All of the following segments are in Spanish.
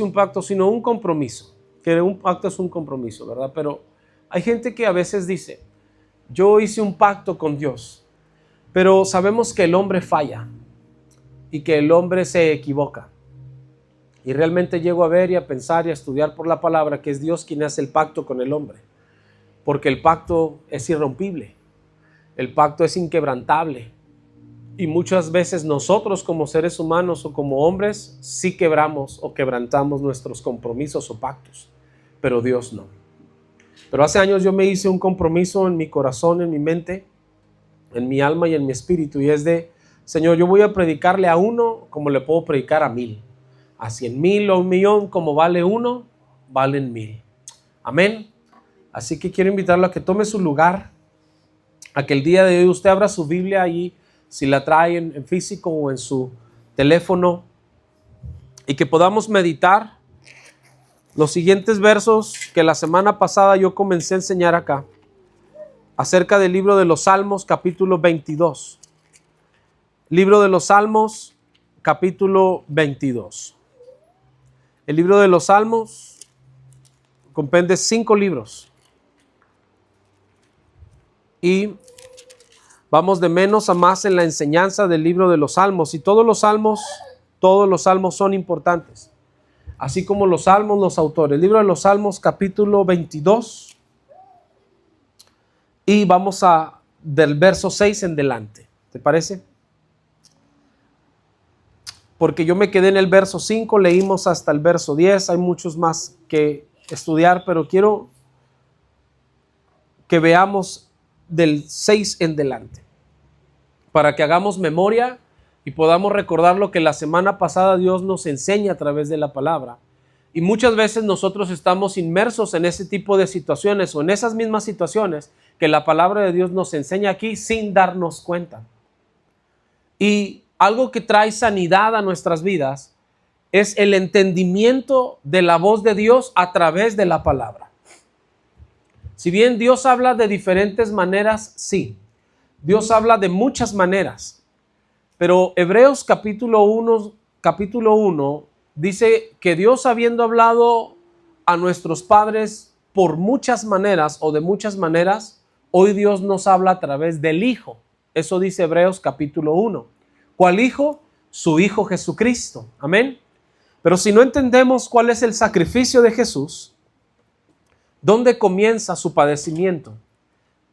un pacto, sino un compromiso. Que un pacto es un compromiso, ¿verdad? Pero hay gente que a veces dice, yo hice un pacto con Dios, pero sabemos que el hombre falla y que el hombre se equivoca. Y realmente llego a ver y a pensar y a estudiar por la palabra que es Dios quien hace el pacto con el hombre. Porque el pacto es irrompible, el pacto es inquebrantable. Y muchas veces nosotros como seres humanos o como hombres sí quebramos o quebrantamos nuestros compromisos o pactos, pero Dios no. Pero hace años yo me hice un compromiso en mi corazón, en mi mente, en mi alma y en mi espíritu, y es de, Señor, yo voy a predicarle a uno como le puedo predicar a 1000, a 100,000 o 1,000,000, como vale uno, valen 1000. Amén. Así que quiero invitarlo a que tome su lugar, a que el día de hoy usted abra su Biblia ahí, si la trae en físico o en su teléfono, y que podamos meditar los siguientes versos que la semana pasada yo comencé a enseñar acá, acerca del libro de los Salmos, capítulo 22. Libro de los Salmos, capítulo 22. El libro de los Salmos comprende 5 libros. Y vamos de menos a más en la enseñanza del libro de los Salmos. Y todos los salmos son importantes. Así como los salmos, los autores. El libro de los Salmos, capítulo 22. Y vamos del verso 6 en delante. ¿Te parece? Porque yo me quedé en el verso 5, leímos hasta el verso 10. Hay muchos más que estudiar, pero quiero que veamos del 6 en delante, para que hagamos memoria y podamos recordar lo que la semana pasada Dios nos enseña a través de la palabra. Y muchas veces nosotros estamos inmersos en ese tipo de situaciones o en esas mismas situaciones que la palabra de Dios nos enseña aquí sin darnos cuenta. Y algo que trae sanidad a nuestras vidas es el entendimiento de la voz de Dios a través de la palabra. Si bien Dios habla de diferentes maneras, sí. Dios habla de muchas maneras. Pero Hebreos capítulo 1 dice que Dios, habiendo hablado a nuestros padres por muchas maneras o de muchas maneras, hoy Dios nos habla a través del Hijo. Eso dice Hebreos capítulo 1. ¿Cuál Hijo? Su Hijo Jesucristo. Amén. Pero si no entendemos cuál es el sacrificio de Jesús, ¿dónde comienza su padecimiento?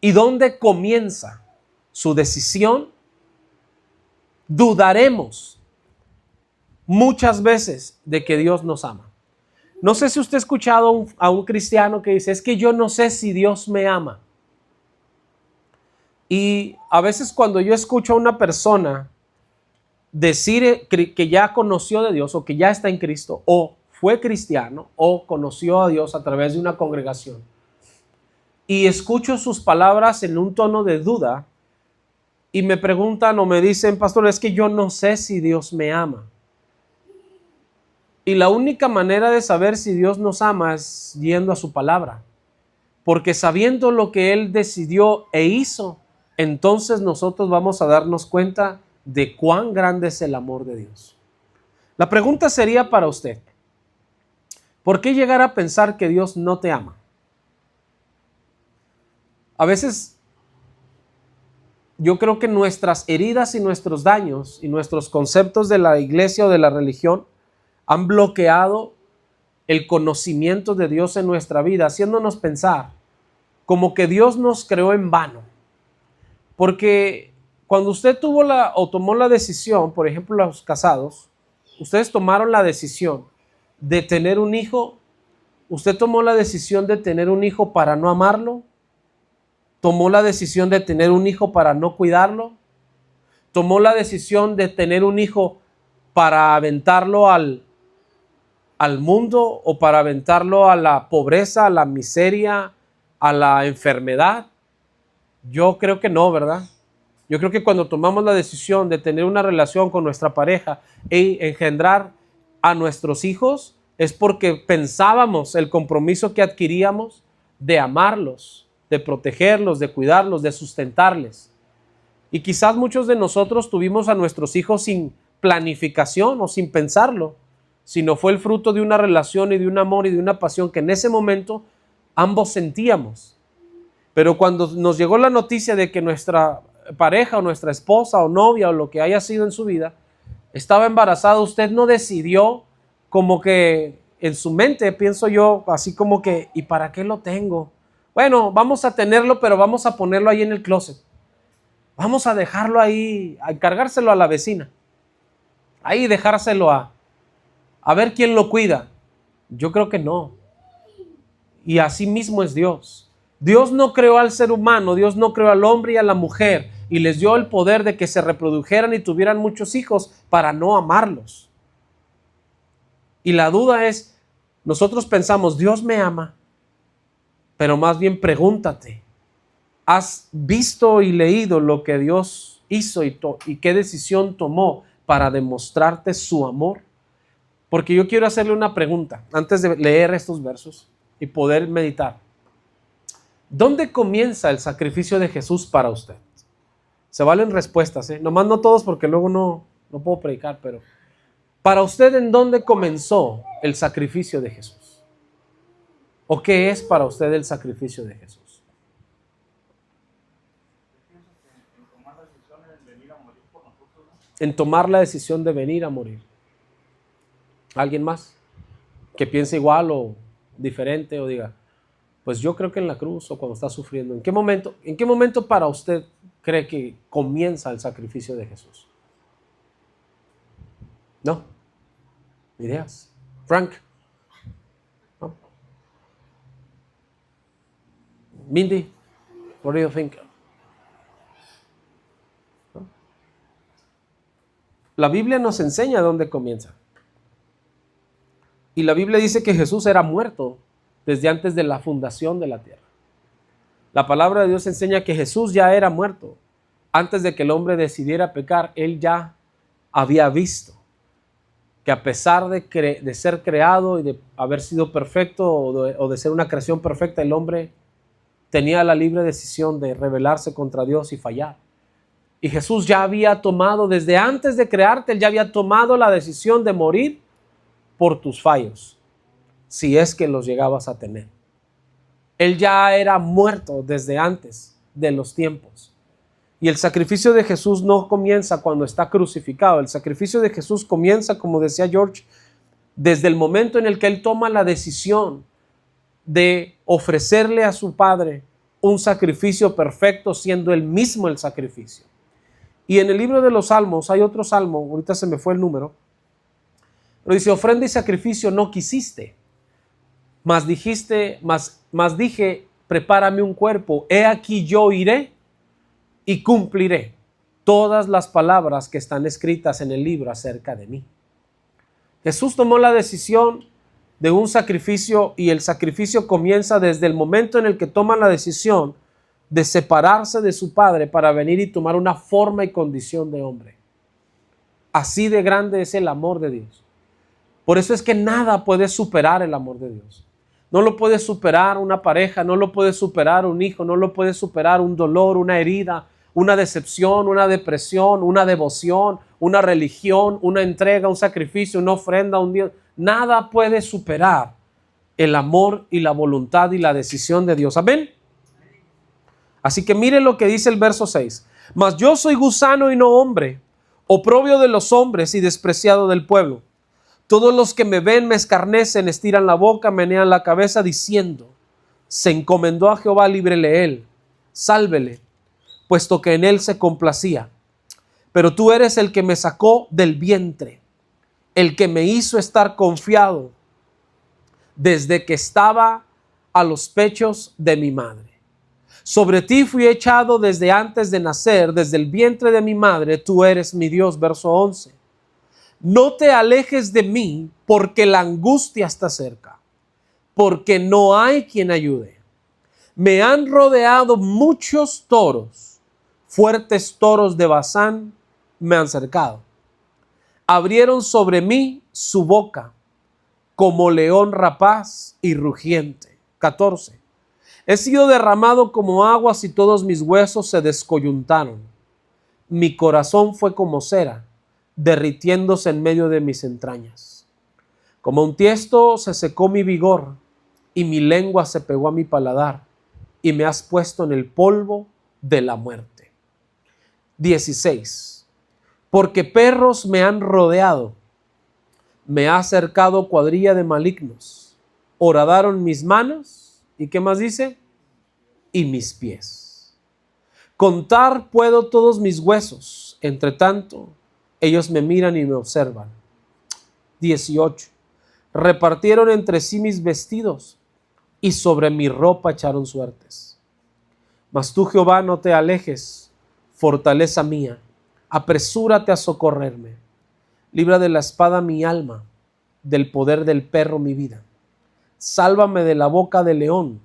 ¿Y dónde comienza su decisión? Dudaremos muchas veces de que Dios nos ama. No sé si usted ha escuchado a un cristiano que dice, es que yo no sé si Dios me ama. Y a veces cuando yo escucho a una persona decir que ya conoció de Dios o que ya está en Cristo o fue cristiano o conoció a Dios a través de una congregación y escucho sus palabras en un tono de duda y me preguntan o me dicen, pastor, es que yo no sé si Dios me ama. Y la única manera de saber si Dios nos ama es yendo a su palabra, porque sabiendo lo que Él decidió e hizo, entonces nosotros vamos a darnos cuenta de cuán grande es el amor de Dios. La pregunta sería para usted, ¿por qué llegar a pensar que Dios no te ama? A veces yo creo que nuestras heridas y nuestros daños y nuestros conceptos de la iglesia o de la religión han bloqueado el conocimiento de Dios en nuestra vida, haciéndonos pensar como que Dios nos creó en vano. Porque cuando usted tomó la decisión, por ejemplo, los casados, ustedes tomaron la decisión de tener un hijo. ¿Usted tomó la decisión de tener un hijo para no amarlo? ¿Tomó la decisión de tener un hijo para no cuidarlo? ¿Tomó la decisión de tener un hijo para aventarlo al mundo o para aventarlo a la pobreza, a la miseria, a la enfermedad? Yo creo que no, ¿verdad? Yo creo que cuando tomamos la decisión de tener una relación con nuestra pareja e engendrar a nuestros hijos, es porque pensábamos el compromiso que adquiríamos de amarlos, de protegerlos, de cuidarlos, de sustentarles. Y quizás muchos de nosotros tuvimos a nuestros hijos sin planificación o sin pensarlo. sino fue el fruto de una relación y de un amor y de una pasión que en ese momento ambos sentíamos. Pero cuando nos llegó la noticia de que nuestra pareja o nuestra esposa o novia o lo que haya sido en su vida estaba embarazada, usted no decidió como que en su mente, pienso yo, así como que, ¿y para qué lo tengo? Bueno, vamos a tenerlo, pero vamos a ponerlo ahí en el closet. Vamos a dejarlo ahí, a encargárselo a la vecina. Ahí dejárselo a ver quién lo cuida. Yo creo que no. Y así mismo es Dios. Dios no creó al ser humano, Dios no creó al hombre y a la mujer y les dio el poder de que se reprodujeran y tuvieran muchos hijos para no amarlos. Y la duda es, nosotros pensamos, Dios me ama, pero más bien pregúntate, ¿has visto y leído lo que Dios hizo y qué decisión tomó para demostrarte su amor? Porque yo quiero hacerle una pregunta antes de leer estos versos y poder meditar. ¿Dónde comienza el sacrificio de Jesús para usted? Se valen respuestas, nomás no todos porque luego no puedo predicar, pero para usted, ¿en dónde comenzó el sacrificio de Jesús? ¿O qué es para usted el sacrificio de Jesús? En tomar la decisión de venir a morir. ¿Alguien más que piense igual o diferente o diga, pues yo creo que en la cruz o cuando está sufriendo? ¿En qué momento para usted cree que comienza el sacrificio de Jesús? ¿No? ¿Ideas? Frank. ¿No? Mindy, what do you think? ¿No? La Biblia nos enseña dónde comienza. Y la Biblia dice que Jesús era muerto desde antes de la fundación de la tierra. La palabra de Dios enseña que Jesús ya era muerto. Antes de que el hombre decidiera pecar, él ya había visto que a pesar de ser creado y de haber sido perfecto o de ser una creación perfecta, el hombre tenía la libre decisión de rebelarse contra Dios y fallar. Y Jesús ya había tomado, desde antes de crearte, él ya había tomado la decisión de morir por tus fallos, si es que los llegabas a tener. Él ya era muerto desde antes de los tiempos. Y el sacrificio de Jesús no comienza cuando está crucificado. El sacrificio de Jesús comienza, como decía George, desde el momento en el que él toma la decisión de ofrecerle a su Padre un sacrificio perfecto, siendo él mismo el sacrificio. Y en el libro de los Salmos hay otro salmo, ahorita se me fue el número, pero dice, ofrenda y sacrificio no quisiste, mas dije, prepárame un cuerpo, he aquí yo iré y cumpliré todas las palabras que están escritas en el libro acerca de mí. Jesús tomó la decisión de un sacrificio y el sacrificio comienza desde el momento en el que toma la decisión de separarse de su Padre para venir y tomar una forma y condición de hombre. Así de grande es el amor de Dios. Por eso es que nada puede superar el amor de Dios. No lo puede superar una pareja, no lo puede superar un hijo, no lo puede superar un dolor, una herida, una decepción, una depresión, una devoción, una religión, una entrega, un sacrificio, una ofrenda, un Dios. Nada puede superar el amor y la voluntad y la decisión de Dios. Amén. Así que mire lo que dice el verso 6. Mas yo soy gusano y no hombre, oprobio de los hombres y despreciado del pueblo. Todos los que me ven me escarnecen, estiran la boca, menean la cabeza, diciendo, se encomendó a Jehová, líbrele él, sálvele, puesto que en él se complacía. Pero tú eres el que me sacó del vientre, el que me hizo estar confiado desde que estaba a los pechos de mi madre. Sobre ti fui echado desde antes de nacer, desde el vientre de mi madre, tú eres mi Dios. Verso 11. No te alejes de mí, porque la angustia está cerca, porque no hay quien ayude. Me han rodeado muchos toros, fuertes toros de Basán me han cercado. Abrieron sobre mí su boca, como león rapaz y rugiente. 14. He sido derramado como aguas y todos mis huesos se descoyuntaron. Mi corazón fue como cera, derritiéndose en medio de mis entrañas. Como un tiesto se secó mi vigor y mi lengua se pegó a mi paladar y me has puesto en el polvo de la muerte. 16. Porque perros me han rodeado, me ha cercado cuadrilla de malignos, horadaron mis manos, ¿y qué más dice? Y mis pies. Contar puedo todos mis huesos, entre tanto, ellos me miran y me observan. 18. Repartieron entre sí mis vestidos y sobre mi ropa echaron suertes. Mas tú, Jehová, no te alejes, fortaleza mía, apresúrate a socorrerme. Libra de la espada mi alma, del poder del perro mi vida. Sálvame de la boca del león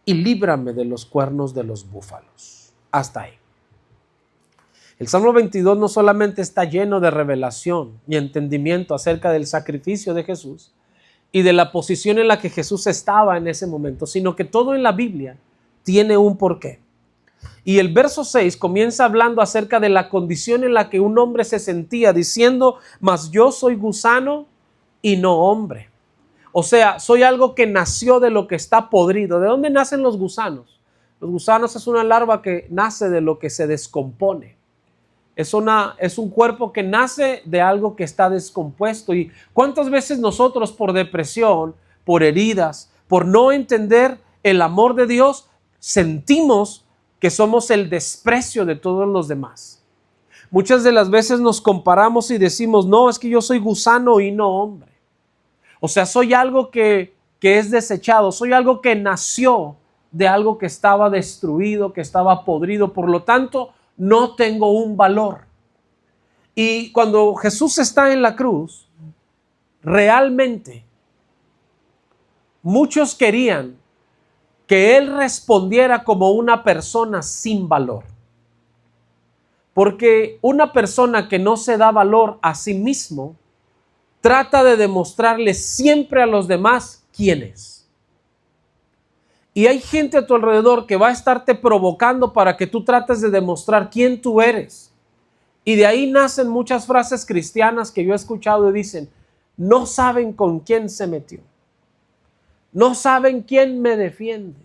y líbrame de los cuernos de los búfalos. Hasta ahí. El Salmo 22 no solamente está lleno de revelación y entendimiento acerca del sacrificio de Jesús y de la posición en la que Jesús estaba en ese momento, sino que todo en la Biblia tiene un porqué. Y el verso 6 comienza hablando acerca de la condición en la que un hombre se sentía, diciendo, mas yo soy gusano y no hombre. O sea, soy algo que nació de lo que está podrido. ¿De dónde nacen los gusanos? Los gusanos es una larva que nace de lo que se descompone. Es un cuerpo que nace de algo que está descompuesto. ¿Y cuántas veces nosotros por depresión, por heridas, por no entender el amor de Dios, sentimos que somos el desprecio de todos los demás? Muchas de las veces nos comparamos y decimos, no, es que yo soy gusano y no hombre. O sea, soy algo que es desechado, soy algo que nació de algo que estaba destruido, que estaba podrido, por lo tanto, no tengo un valor. Y cuando Jesús está en la cruz, realmente muchos querían que Él respondiera como una persona sin valor. Porque una persona que no se da valor a sí mismo, trata de demostrarle siempre a los demás quién es. Y hay gente a tu alrededor que va a estarte provocando para que tú trates de demostrar quién tú eres. Y de ahí nacen muchas frases cristianas que yo he escuchado y dicen, no saben con quién se metió. No saben quién me defiende.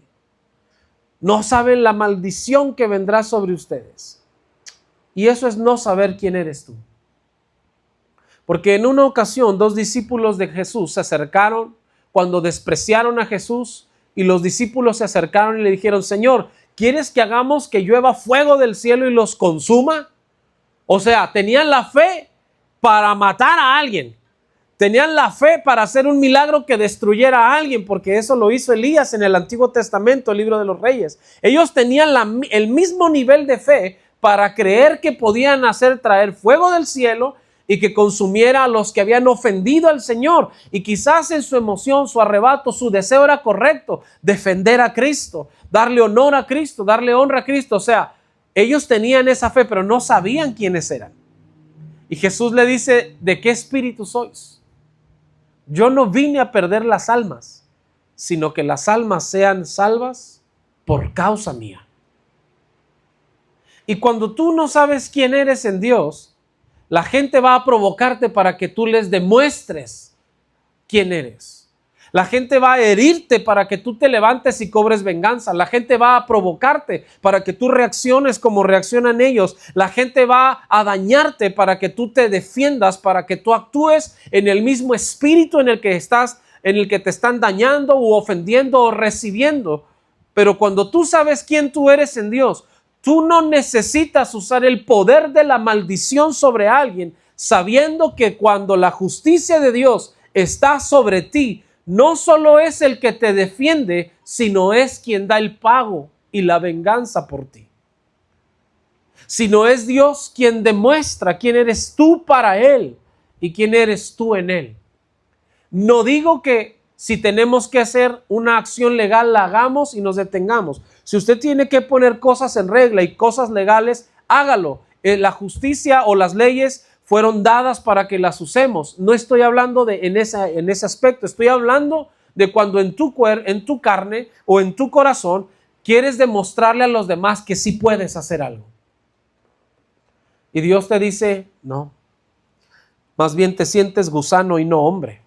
No saben la maldición que vendrá sobre ustedes. Y eso es no saber quién eres tú. Porque en una ocasión 2 discípulos de Jesús se acercaron cuando despreciaron a Jesús y los discípulos se acercaron y le dijeron, Señor, ¿quieres que hagamos que llueva fuego del cielo y los consuma? O sea, tenían la fe para matar a alguien. Tenían la fe para hacer un milagro que destruyera a alguien, porque eso lo hizo Elías en el Antiguo Testamento, el libro de los Reyes. Ellos tenían el mismo nivel de fe para creer que podían traer fuego del cielo y que consumiera a los que habían ofendido al Señor. Y quizás en su emoción, su arrebato, su deseo era correcto, defender a Cristo, darle honor a Cristo, darle honra a Cristo. O sea, ellos tenían esa fe, pero no sabían quiénes eran. Y Jesús le dice, ¿de qué espíritu sois? Yo no vine a perder las almas, sino que las almas sean salvas por causa mía. Y cuando tú no sabes quién eres en Dios, la gente va a provocarte para que tú les demuestres quién eres. La gente va a herirte para que tú te levantes y cobres venganza. La gente va a provocarte para que tú reacciones como reaccionan ellos. La gente va a dañarte para que tú te defiendas, para que tú actúes en el mismo espíritu en el que estás, en el que te están dañando u ofendiendo o recibiendo. Pero cuando tú sabes quién tú eres en Dios, tú no necesitas usar el poder de la maldición sobre alguien, sabiendo que cuando la justicia de Dios está sobre ti, no solo es el que te defiende, sino es quien da el pago y la venganza por ti. Sino es Dios quien demuestra quién eres tú para Él y quién eres tú en Él. No digo que si tenemos que hacer una acción legal, la hagamos y nos detengamos. Si usted tiene que poner cosas en regla y cosas legales, hágalo. La justicia o las leyes fueron dadas para que las usemos. No estoy hablando en ese aspecto. Estoy hablando de cuando en tu carne o en tu corazón quieres demostrarle a los demás que sí puedes hacer algo. Y Dios te dice, no. Más bien te sientes gusano y no hombre.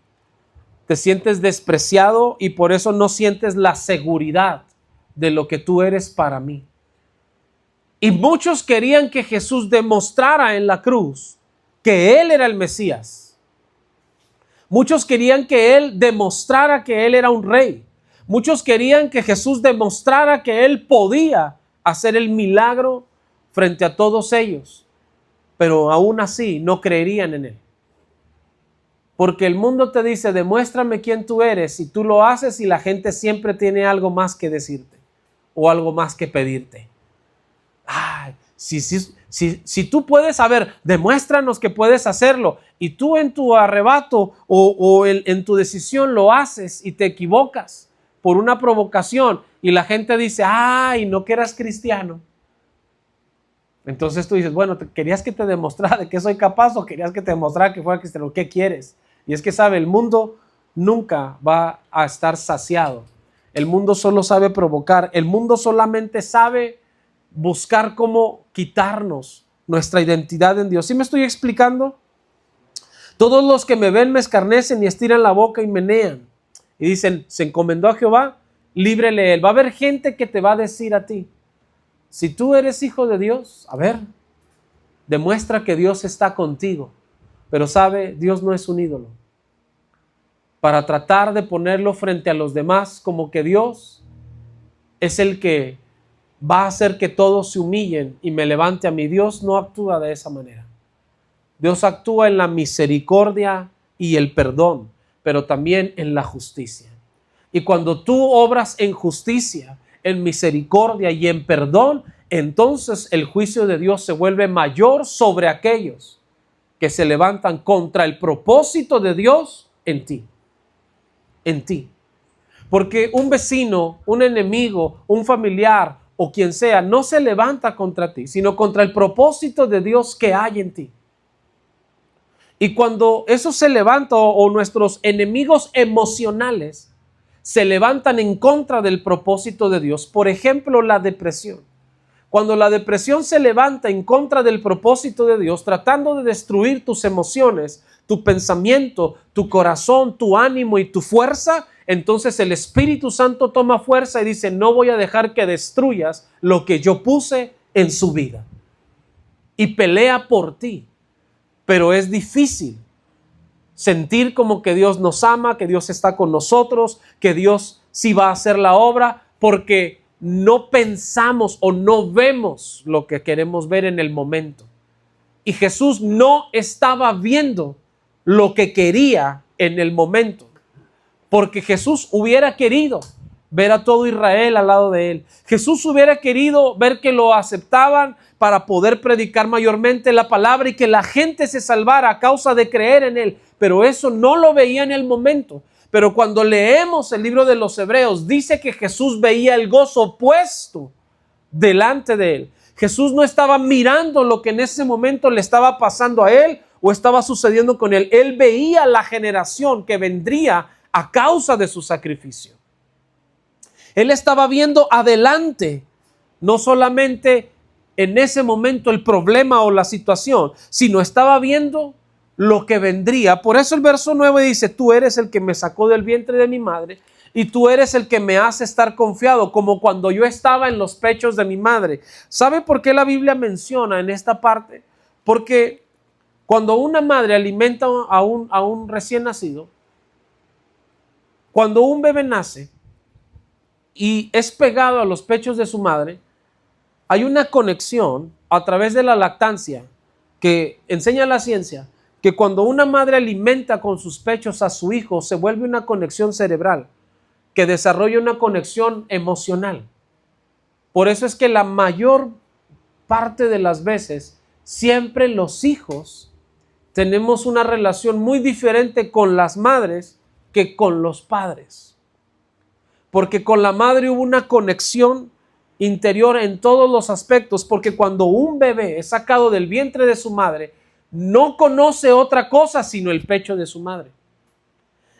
te sientes despreciado y por eso no sientes la seguridad de lo que tú eres para mí. Y muchos querían que Jesús demostrara en la cruz que Él era el Mesías. Muchos querían que Él demostrara que Él era un rey. Muchos querían que Jesús demostrara que Él podía hacer el milagro frente a todos ellos. Pero aún así no creerían en Él. Porque el mundo te dice, demuéstrame quién tú eres, y tú lo haces y la gente siempre tiene algo más que decirte o algo más que pedirte. Ay, si tú puedes, a ver, demuéstranos que puedes hacerlo, y tú en tu arrebato o en tu decisión lo haces y te equivocas por una provocación y la gente dice, ay, no que eras cristiano. Entonces tú dices, bueno, ¿querías que te demostrara de que soy capaz o querías que te demostrara que fuera cristiano? ¿Qué quieres? Y es que sabe, el mundo nunca va a estar saciado. El mundo solo sabe provocar. El mundo solamente sabe buscar cómo quitarnos nuestra identidad en Dios. ¿Sí me estoy explicando? Todos los que me ven me escarnecen y estiran la boca y menean. Y dicen, se encomendó a Jehová, líbrele él. Va a haber gente que te va a decir a ti, si tú eres hijo de Dios, a ver, demuestra que Dios está contigo. Pero sabe, Dios no es un ídolo. Para tratar de ponerlo frente a los demás como que Dios es el que va a hacer que todos se humillen y me levante a mí. Dios no actúa de esa manera. Dios actúa en la misericordia y el perdón, pero también en la justicia. Y cuando tú obras en justicia, en misericordia y en perdón, entonces el juicio de Dios se vuelve mayor sobre aquellos que se levantan contra el propósito de Dios en ti. En ti. Porque un vecino, un enemigo, un familiar o quien sea, no se levanta contra ti, sino contra el propósito de Dios que hay en ti. Y cuando eso se levanta o nuestros enemigos emocionales se levantan en contra del propósito de Dios, por ejemplo, la depresión. Cuando la depresión se levanta en contra del propósito de Dios, tratando de destruir tus emociones, tu pensamiento, tu corazón, tu ánimo y tu fuerza, entonces el Espíritu Santo toma fuerza y dice, no voy a dejar que destruyas lo que yo puse en su vida. Y pelea por ti. Pero es difícil sentir como que Dios nos ama, que Dios está con nosotros, que Dios sí va a hacer la obra, porque no pensamos o no vemos lo que queremos ver en el momento. Y Jesús no estaba viendo lo que quería en el momento, porque Jesús hubiera querido ver a todo Israel al lado de él. Jesús hubiera querido ver que lo aceptaban para poder predicar mayormente la palabra y que la gente se salvara a causa de creer en él. Pero eso no lo veía en el momento. Pero cuando leemos el libro de los Hebreos, dice que Jesús veía el gozo puesto delante de él. Jesús no estaba mirando lo que en ese momento le estaba pasando a él o estaba sucediendo con él. Él veía la generación que vendría a causa de su sacrificio. Él estaba viendo adelante, no solamente en ese momento el problema o la situación, sino estaba viendo lo que vendría. Por eso el verso 9 dice, tú eres el que me sacó del vientre de mi madre y tú eres el que me hace estar confiado, como cuando yo estaba en los pechos de mi madre. ¿Sabe por qué la Biblia menciona en esta parte? Porque cuando una madre alimenta a un recién nacido, cuando un bebé nace y es pegado a los pechos de su madre, hay una conexión a través de la lactancia que enseña la ciencia, que cuando una madre alimenta con sus pechos a su hijo, se vuelve una conexión cerebral, que desarrolla una conexión emocional. Por eso es que la mayor parte de las veces, siempre los hijos tenemos una relación muy diferente con las madres que con los padres. Porque con la madre hubo una conexión interior en todos los aspectos, porque cuando un bebé es sacado del vientre de su madre, no conoce otra cosa sino el pecho de su madre.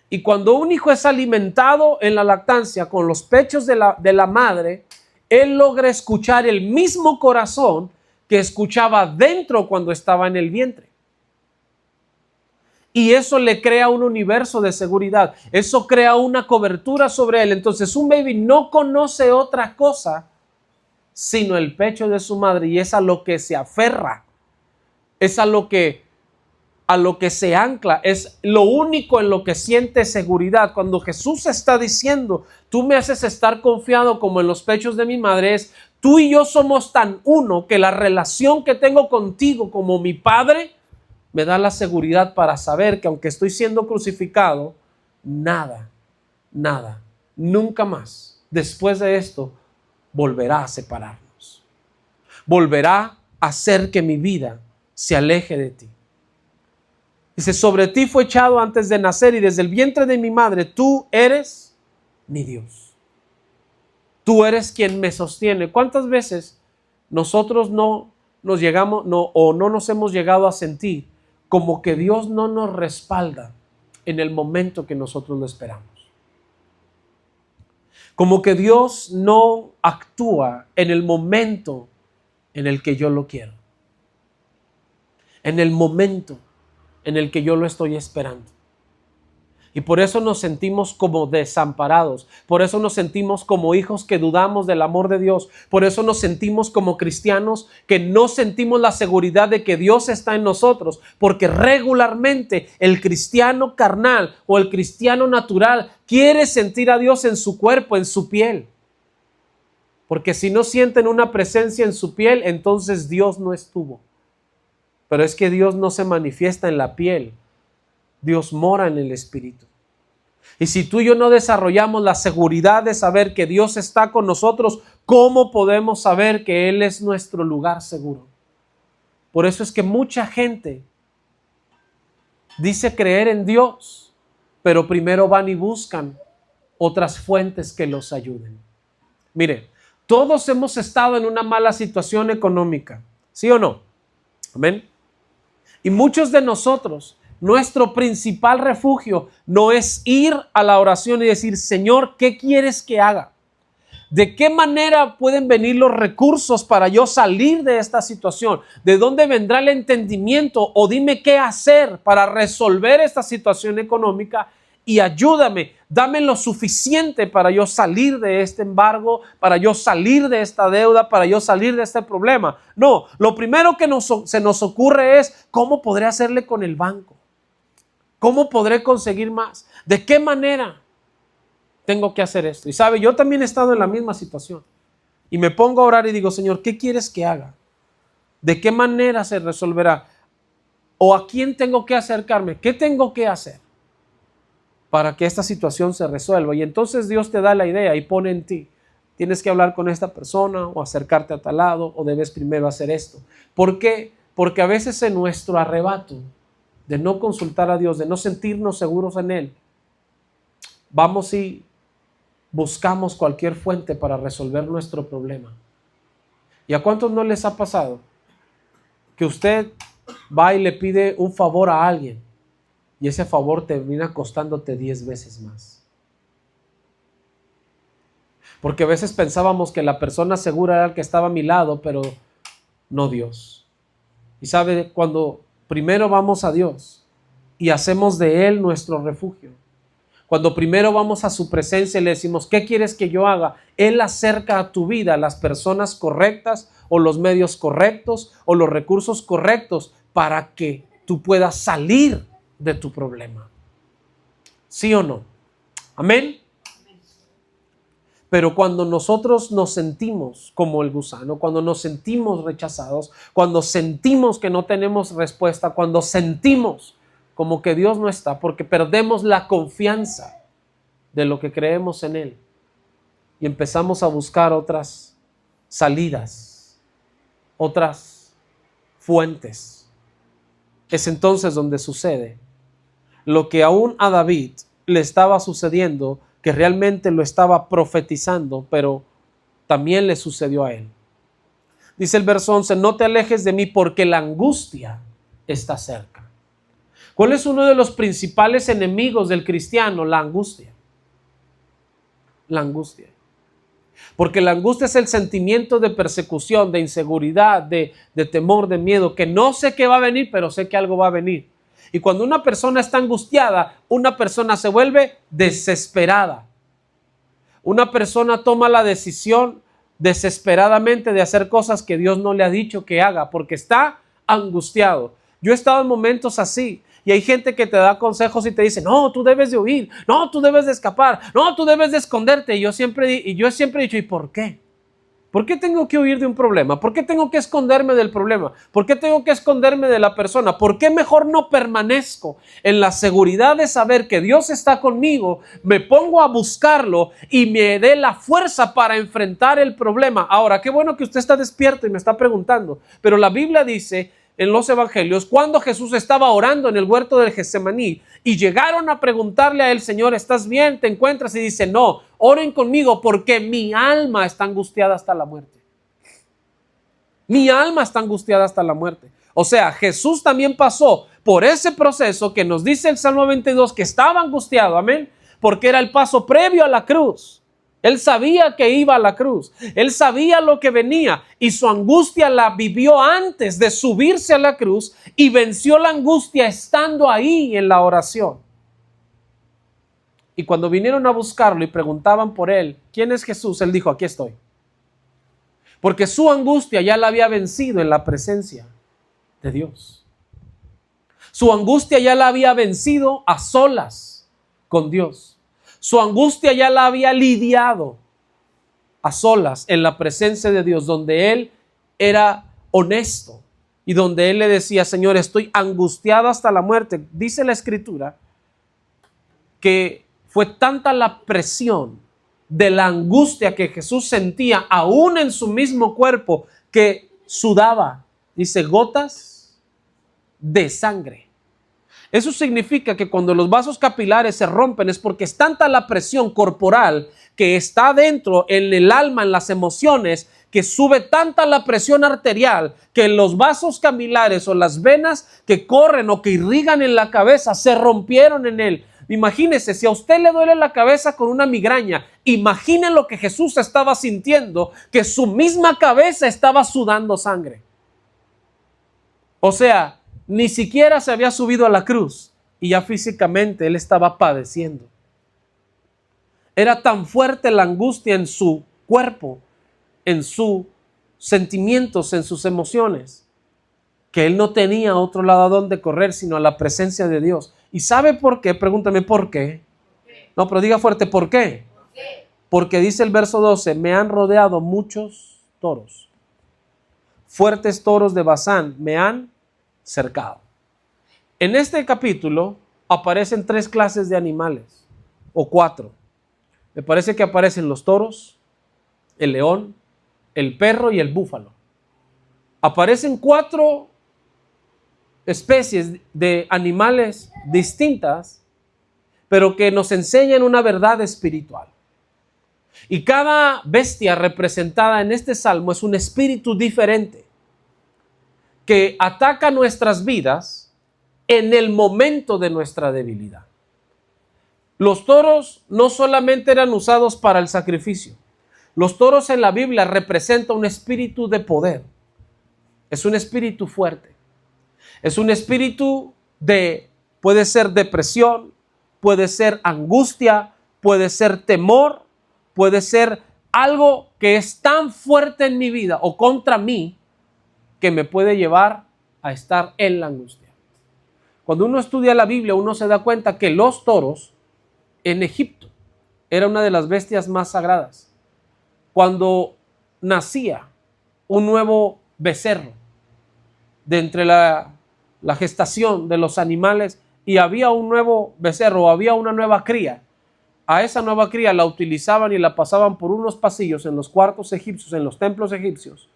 Y cuando un hijo es alimentado en la lactancia con los pechos de la madre, él logra escuchar el mismo corazón que escuchaba dentro cuando estaba en el vientre. Y eso le crea un universo de seguridad. Eso crea una cobertura sobre él. Entonces un baby no conoce otra cosa sino el pecho de su madre, y es a lo que se aferra. Es a lo que se ancla, es lo único en lo que siente seguridad. Cuando Jesús está diciendo, tú me haces estar confiado como en los pechos de mi madre, es tú y yo somos tan uno que la relación que tengo contigo como mi Padre me da la seguridad para saber que aunque estoy siendo crucificado, nada, nunca más después de esto volverá a separarnos. Volverá a hacer que mi vida se aleje de ti. Dice, sobre ti fue echado antes de nacer y desde el vientre de mi madre, tú eres mi Dios. Tú eres quien me sostiene. ¿Cuántas veces nosotros no nos hemos llegado a sentir como que Dios no nos respalda en el momento que nosotros lo esperamos? Como que Dios no actúa en el momento en el que yo lo quiero. En el momento en el que yo lo estoy esperando. Y por eso nos sentimos como desamparados. Por eso nos sentimos como hijos que dudamos del amor de Dios. Por eso nos sentimos como cristianos que no sentimos la seguridad de que Dios está en nosotros. Porque regularmente el cristiano carnal o el cristiano natural quiere sentir a Dios en su cuerpo, en su piel. Porque si no sienten una presencia en su piel, entonces Dios no estuvo. Pero es que Dios no se manifiesta en la piel. Dios mora en el Espíritu. Y si tú y yo no desarrollamos la seguridad de saber que Dios está con nosotros, ¿cómo podemos saber que Él es nuestro lugar seguro? Por eso es que mucha gente dice creer en Dios, pero primero van y buscan otras fuentes que los ayuden. Mire, todos hemos estado en una mala situación económica, ¿sí o no? Amén. Y muchos de nosotros, nuestro principal refugio no es ir a la oración y decir, Señor, ¿qué quieres que haga? ¿De qué manera pueden venir los recursos para yo salir de esta situación? ¿De dónde vendrá el entendimiento? O dime qué hacer para resolver esta situación económica y ayúdame, dame lo suficiente para yo salir de este embargo, para yo salir de esta deuda, para yo salir de este problema. No, lo primero que se nos ocurre es, ¿cómo podré hacerle con el banco? ¿Cómo podré conseguir más? ¿De qué manera tengo que hacer esto? Y sabe, yo también he estado en la misma situación. Y me pongo a orar y digo, Señor, ¿qué quieres que haga? ¿De qué manera se resolverá? ¿O a quién tengo que acercarme? ¿Qué tengo que hacer para que esta situación se resuelva? Y entonces Dios te da la idea y pone en ti, tienes que hablar con esta persona o acercarte a tal lado o debes primero hacer esto. ¿Por qué? Porque a veces en nuestro arrebato de no consultar a Dios, de no sentirnos seguros en Él, vamos y buscamos cualquier fuente para resolver nuestro problema. ¿Y a cuántos no les ha pasado que usted va y le pide un favor a alguien y ese favor termina costándote 10 veces más? Porque a veces pensábamos que la persona segura era el que estaba a mi lado, pero no Dios. Y sabe, cuando primero vamos a Dios y hacemos de Él nuestro refugio, cuando primero vamos a su presencia y le decimos, ¿qué quieres que yo haga? Él acerca a tu vida a las personas correctas o los medios correctos o los recursos correctos para que tú puedas salir de tu problema. ¿Sí o no? Amén. Pero cuando nosotros nos sentimos como el gusano, cuando nos sentimos rechazados, cuando sentimos que no tenemos respuesta, cuando sentimos como que Dios no está, porque perdemos la confianza de lo que creemos en Él y empezamos a buscar otras salidas, otras fuentes. Es entonces donde sucede lo que aún a David le estaba sucediendo, que realmente lo estaba profetizando, pero también le sucedió a él. Dice el verso 11, no te alejes de mí porque la angustia está cerca. ¿Cuál es uno de los principales enemigos del cristiano? La angustia. La angustia. Porque la angustia es el sentimiento de persecución, de inseguridad, de temor, de miedo, que no sé qué va a venir, pero sé que algo va a venir. Y cuando una persona está angustiada, una persona se vuelve desesperada. Una persona toma la decisión desesperadamente de hacer cosas que Dios no le ha dicho que haga porque está angustiado. Yo he estado en momentos así y hay gente que te da consejos y te dice, no, tú debes de huir, no, tú debes de escapar, no, tú debes de esconderte. Y yo siempre he dicho, ¿y por qué? ¿Por qué tengo que huir de un problema? ¿Por qué tengo que esconderme del problema? ¿Por qué tengo que esconderme de la persona? ¿Por qué mejor no permanezco en la seguridad de saber que Dios está conmigo? Me pongo a buscarlo y me dé la fuerza para enfrentar el problema. Ahora, qué bueno que usted está despierto y me está preguntando, pero la Biblia dice en los evangelios, cuando Jesús estaba orando en el huerto del Getsemaní y llegaron a preguntarle a él, Señor, ¿estás bien? ¿Te encuentras? Y dice, no, oren conmigo porque mi alma está angustiada hasta la muerte. Mi alma está angustiada hasta la muerte. O sea, Jesús también pasó por ese proceso que nos dice el Salmo 22 que estaba angustiado, amén, porque era el paso previo a la cruz. Él sabía que iba a la cruz, él sabía lo que venía y su angustia la vivió antes de subirse a la cruz y venció la angustia estando ahí en la oración. Y cuando vinieron a buscarlo y preguntaban por él, ¿quién es Jesús? Él dijo, aquí estoy. Porque su angustia ya la había vencido en la presencia de Dios. Su angustia ya la había vencido a solas con Dios. Su angustia ya la había lidiado a solas en la presencia de Dios, donde él era honesto y donde él le decía, Señor, estoy angustiado hasta la muerte. Dice la Escritura que fue tanta la presión de la angustia que Jesús sentía aún en su mismo cuerpo que sudaba, dice, gotas de sangre. Eso significa que cuando los vasos capilares se rompen es porque es tanta la presión corporal que está dentro en el alma, en las emociones, que sube tanta la presión arterial que los vasos capilares o las venas que corren o que irrigan en la cabeza se rompieron en él. Imagínese, si a usted le duele la cabeza con una migraña, imagine lo que Jesús estaba sintiendo, que su misma cabeza estaba sudando sangre. O sea, ni siquiera se había subido a la cruz y ya físicamente él estaba padeciendo. Era tan fuerte la angustia en su cuerpo, en sus sentimientos, en sus emociones, que él no tenía otro lado a donde correr sino a la presencia de Dios. ¿Y sabe por qué? Pregúntame por qué. No, pero diga fuerte, ¿por qué? Porque dice el verso 12, me han rodeado muchos toros. Fuertes toros de Basán me han cercado. En este capítulo aparecen 3 clases de animales, o 4. Me parece que aparecen los toros, el león, el perro y el búfalo. Aparecen 4 especies de animales distintas, pero que nos enseñan una verdad espiritual. Y cada bestia representada en este salmo es un espíritu diferente que ataca nuestras vidas en el momento de nuestra debilidad. Los toros no solamente eran usados para el sacrificio. Los toros en la Biblia representan un espíritu de poder. Es un espíritu fuerte. Es un espíritu puede ser depresión, puede ser angustia, puede ser temor, puede ser algo que es tan fuerte en mi vida o contra mí que me puede llevar a estar en la angustia. Cuando uno estudia la Biblia, uno se da cuenta que los toros en Egipto era una de las bestias más sagradas. Cuando nacía un nuevo becerro de entre la gestación de los animales y había un nuevo becerro o había una nueva cría, a esa nueva cría la utilizaban y la pasaban por unos pasillos en los cuartos egipcios, en los templos egipcios,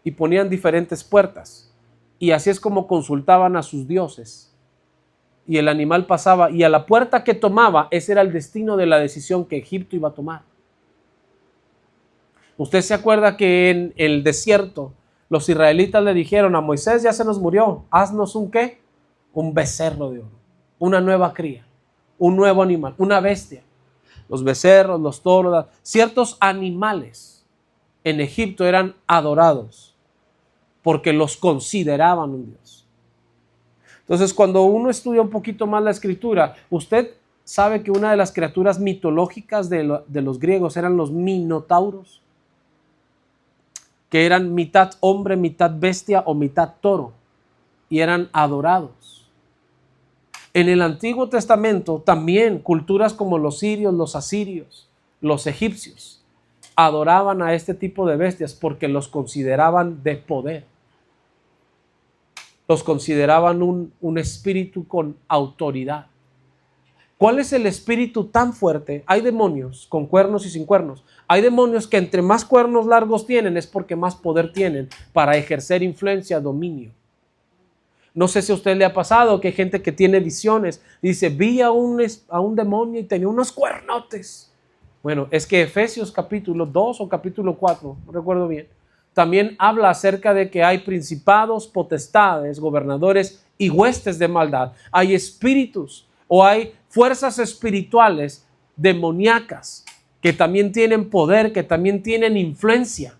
y ponían diferentes puertas. Y así es como consultaban a sus dioses. Y el animal pasaba, y a la puerta que tomaba, ese era el destino de la decisión que Egipto iba a tomar. Usted se acuerda que en el desierto los israelitas le dijeron a Moisés, ya se nos murió, haznos un ¿qué? Un becerro de oro, una nueva cría, un nuevo animal, una bestia. Los becerros, los toros, ciertos animales en Egipto eran adorados porque los consideraban un dios. Entonces, cuando uno estudia un poquito más la escritura, usted sabe que una de las criaturas mitológicas de los griegos eran los minotauros, que eran mitad hombre, mitad bestia o mitad toro, y eran adorados. En el Antiguo Testamento también culturas como los sirios, los asirios, los egipcios, adoraban a este tipo de bestias porque los consideraban de poder. Los consideraban un espíritu con autoridad. ¿Cuál es el espíritu tan fuerte? Hay demonios con cuernos y sin cuernos. Hay demonios que entre más cuernos largos tienen es porque más poder tienen para ejercer influencia, dominio. No sé si a usted le ha pasado que hay gente que tiene visiones. Dice, vi a un demonio y tenía unos cuernotes. Bueno, es que Efesios capítulo 2 o capítulo 4, no recuerdo bien, también habla acerca de que hay principados, potestades, gobernadores y huestes de maldad. Hay espíritus o hay fuerzas espirituales demoníacas que también tienen poder, que también tienen influencia.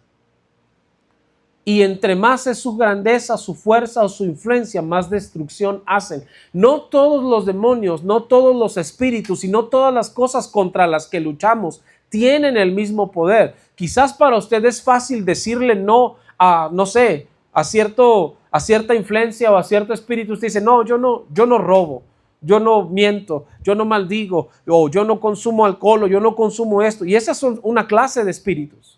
Y entre más es su grandeza, su fuerza o su influencia, más destrucción hacen. No todos los demonios, no todos los espíritus y no todas las cosas contra las que luchamos tienen el mismo poder. Quizás para usted es fácil decirle no a, no sé, a cierta influencia o a cierto espíritu. Usted dice, no, yo no robo, yo no miento, yo no maldigo, o yo no consumo alcohol, o yo no consumo esto. Y esas son una clase de espíritus.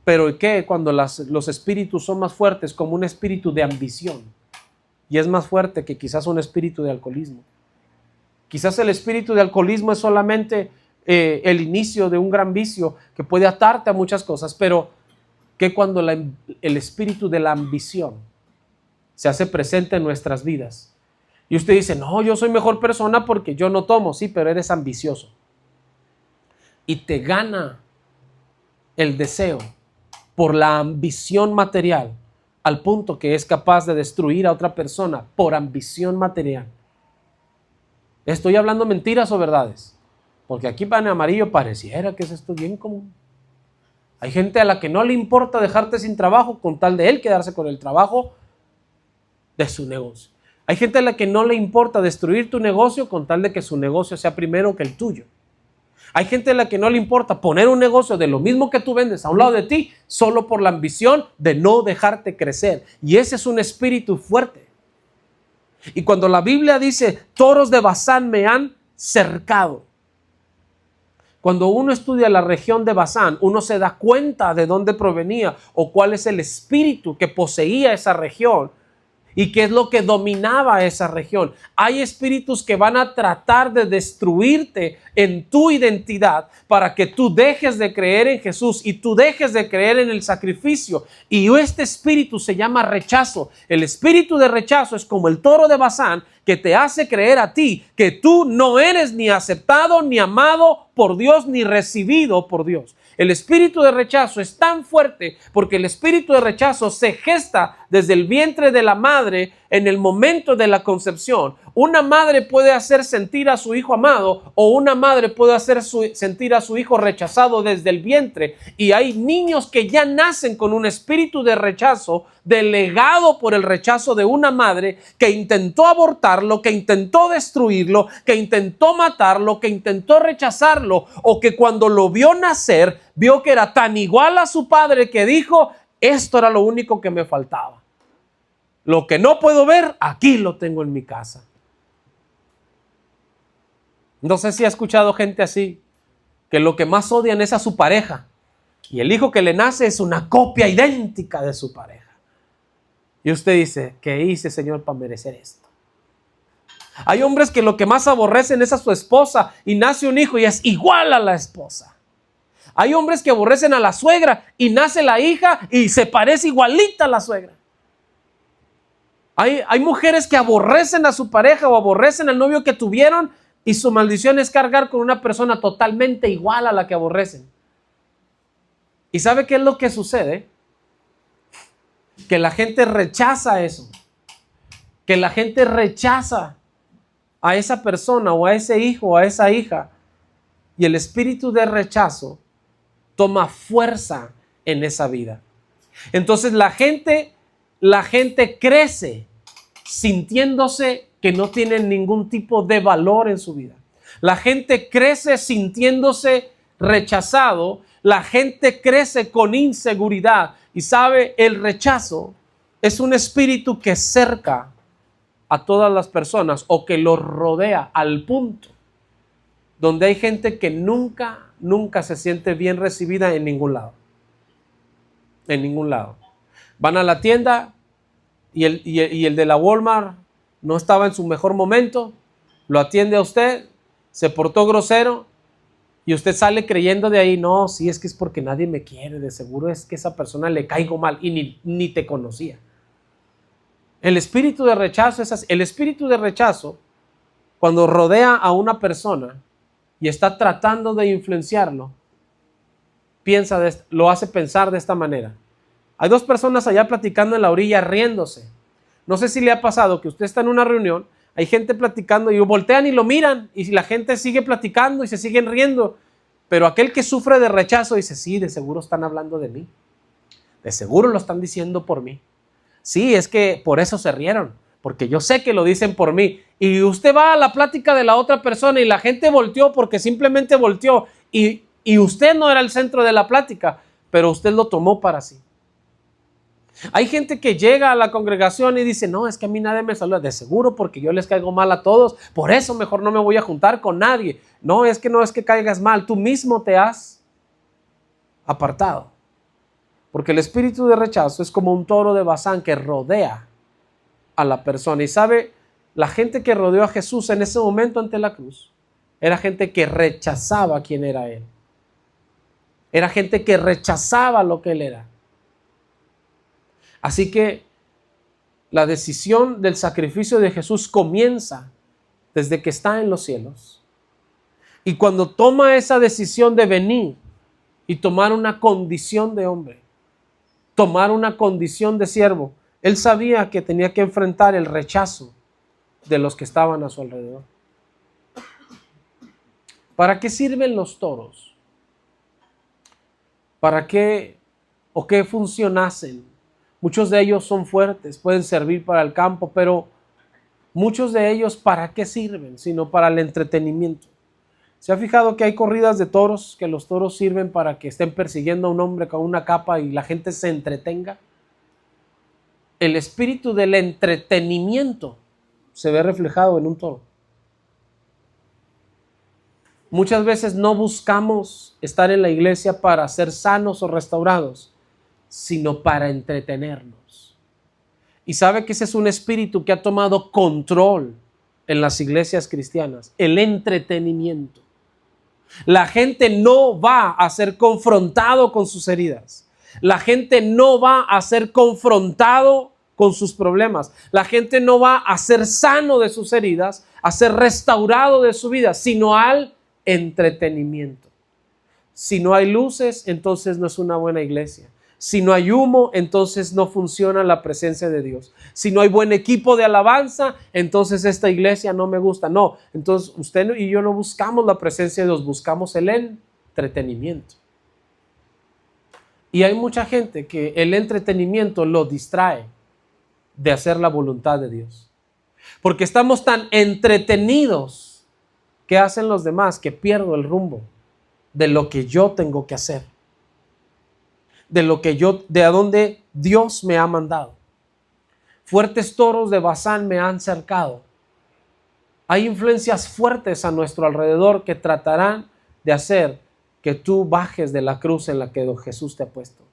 Pero ¿qué? Cuando los espíritus son más fuertes, como un espíritu de ambición, y es más fuerte que quizás un espíritu de alcoholismo. Quizás el espíritu de alcoholismo es solamente el inicio de un gran vicio que puede atarte a muchas cosas, pero que cuando el espíritu de la ambición se hace presente en nuestras vidas, y usted dice, no, yo soy mejor persona porque yo no tomo, sí, pero eres ambicioso, y te gana el deseo por la ambición material, al punto que es capaz de destruir a otra persona por ambición material. ¿Estoy hablando mentiras o verdades? Porque aquí en amarillo pareciera que es esto bien común. Hay gente a la que no le importa dejarte sin trabajo con tal de él quedarse con el trabajo de su negocio. Hay gente a la que no le importa destruir tu negocio con tal de que su negocio sea primero que el tuyo. Hay gente a la que no le importa poner un negocio de lo mismo que tú vendes a un lado de ti solo por la ambición de no dejarte crecer. Y ese es un espíritu fuerte. Y cuando la Biblia dice, toros de Basán me han cercado. Cuando uno estudia la región de Basán, uno se da cuenta de dónde provenía o cuál es el espíritu que poseía esa región. ¿Y qué es lo que dominaba esa región? Hay espíritus que van a tratar de destruirte en tu identidad para que tú dejes de creer en Jesús y tú dejes de creer en el sacrificio. Y este espíritu se llama rechazo. El espíritu de rechazo es como el toro de Basán que te hace creer a ti que tú no eres ni aceptado, ni amado por Dios, ni recibido por Dios. El espíritu de rechazo es tan fuerte porque el espíritu de rechazo se gesta desde el vientre de la madre en el momento de la concepción. Una madre puede hacer sentir a su hijo amado o una madre puede hacer sentir a su hijo rechazado desde el vientre. Y hay niños que ya nacen con un espíritu de rechazo delegado por el rechazo de una madre que intentó abortarlo, que intentó destruirlo, que intentó matarlo, que intentó rechazarlo o que cuando lo vio nacer vio que era tan igual a su padre que dijo, esto era lo único que me faltaba. Lo que no puedo ver, aquí lo tengo en mi casa. No sé si ha escuchado gente así, que lo que más odian es a su pareja y el hijo que le nace es una copia idéntica de su pareja. Y usted dice, ¿qué hice, Señor, para merecer esto? Hay hombres que lo que más aborrecen es a su esposa y nace un hijo y es igual a la esposa. Hay hombres que aborrecen a la suegra y nace la hija y se parece igualita a la suegra. Hay mujeres que aborrecen a su pareja o aborrecen al novio que tuvieron y su maldición es cargar con una persona totalmente igual a la que aborrecen. ¿Y sabe qué es lo que sucede? Que la gente rechaza eso. Que la gente rechaza a esa persona o a ese hijo o a esa hija. Y el espíritu de rechazo toma fuerza en esa vida. Entonces la gente crece sintiéndose que no tienen ningún tipo de valor en su vida. La gente crece sintiéndose rechazado. La gente crece con inseguridad. Y sabe, el rechazo es un espíritu que cerca a todas las personas o que los rodea al punto donde hay gente que nunca se siente bien recibida en ningún lado. En ningún lado. Van a la tienda y el de la Walmart no estaba en su mejor momento, lo atiende a usted, se portó grosero y usted sale creyendo de ahí, no, sí, es que es porque nadie me quiere, de seguro es que esa persona le caigo mal y ni te conocía. El espíritu de rechazo es así. El espíritu de rechazo, cuando rodea a una persona y está tratando de influenciarlo, lo hace pensar de esta manera. Hay dos personas allá platicando en la orilla riéndose. No sé si le ha pasado que usted está en una reunión, hay gente platicando y voltean y lo miran y la gente sigue platicando y se siguen riendo. Pero aquel que sufre de rechazo dice, sí, de seguro están hablando de mí. De seguro lo están diciendo por mí. Sí, es que por eso se rieron, porque yo sé que lo dicen por mí. Y usted va a la plática de la otra persona y la gente volteó porque simplemente volteó y usted no era el centro de la plática, pero usted lo tomó para sí. Hay gente que llega a la congregación y dice, no, es que a mí nadie me saluda, de seguro porque yo les caigo mal a todos, por eso mejor no me voy a juntar con nadie. No es que caigas mal, tú mismo te has apartado. Porque el espíritu de rechazo es como un toro de Bazán que rodea a la persona. Y sabe, la gente que rodeó a Jesús en ese momento ante la cruz, era gente que rechazaba quién era Él. Era gente que rechazaba lo que Él era. Así que la decisión del sacrificio de Jesús comienza desde que está en los cielos. Y cuando toma esa decisión de venir y tomar una condición de hombre, tomar una condición de siervo, Él sabía que tenía que enfrentar el rechazo de los que estaban a su alrededor. ¿Para qué sirven los toros? ¿Para qué o qué función hacen? Muchos de ellos son fuertes, pueden servir para el campo, pero muchos de ellos ¿para qué sirven? Sino para el entretenimiento. ¿Se ha fijado que hay corridas de toros, que los toros sirven para que estén persiguiendo a un hombre con una capa y la gente se entretenga? El espíritu del entretenimiento se ve reflejado en un toro. Muchas veces no buscamos estar en la iglesia para ser sanos o restaurados, sino para entretenernos. Y sabe que ese es un espíritu que ha tomado control en las iglesias cristianas, el entretenimiento. La gente no va a ser confrontado con sus heridas. La gente no va a ser confrontado con sus problemas. La gente no va a ser sano de sus heridas, a ser restaurado de su vida, sino al entretenimiento. Si no hay luces, entonces no es una buena iglesia. Si no hay humo, entonces no funciona la presencia de Dios. Si no hay buen equipo de alabanza, entonces esta iglesia no me gusta. No, entonces usted y yo no buscamos la presencia de Dios, buscamos el entretenimiento. Y hay mucha gente que el entretenimiento lo distrae de hacer la voluntad de Dios. Porque estamos tan entretenidos que hacen los demás que pierdo el rumbo de lo que yo tengo que hacer. De a dónde Dios me ha mandado. Fuertes toros de Bazán me han cercado. Hay influencias fuertes a nuestro alrededor que tratarán de hacer que tú bajes de la cruz en la que Jesús te ha puesto.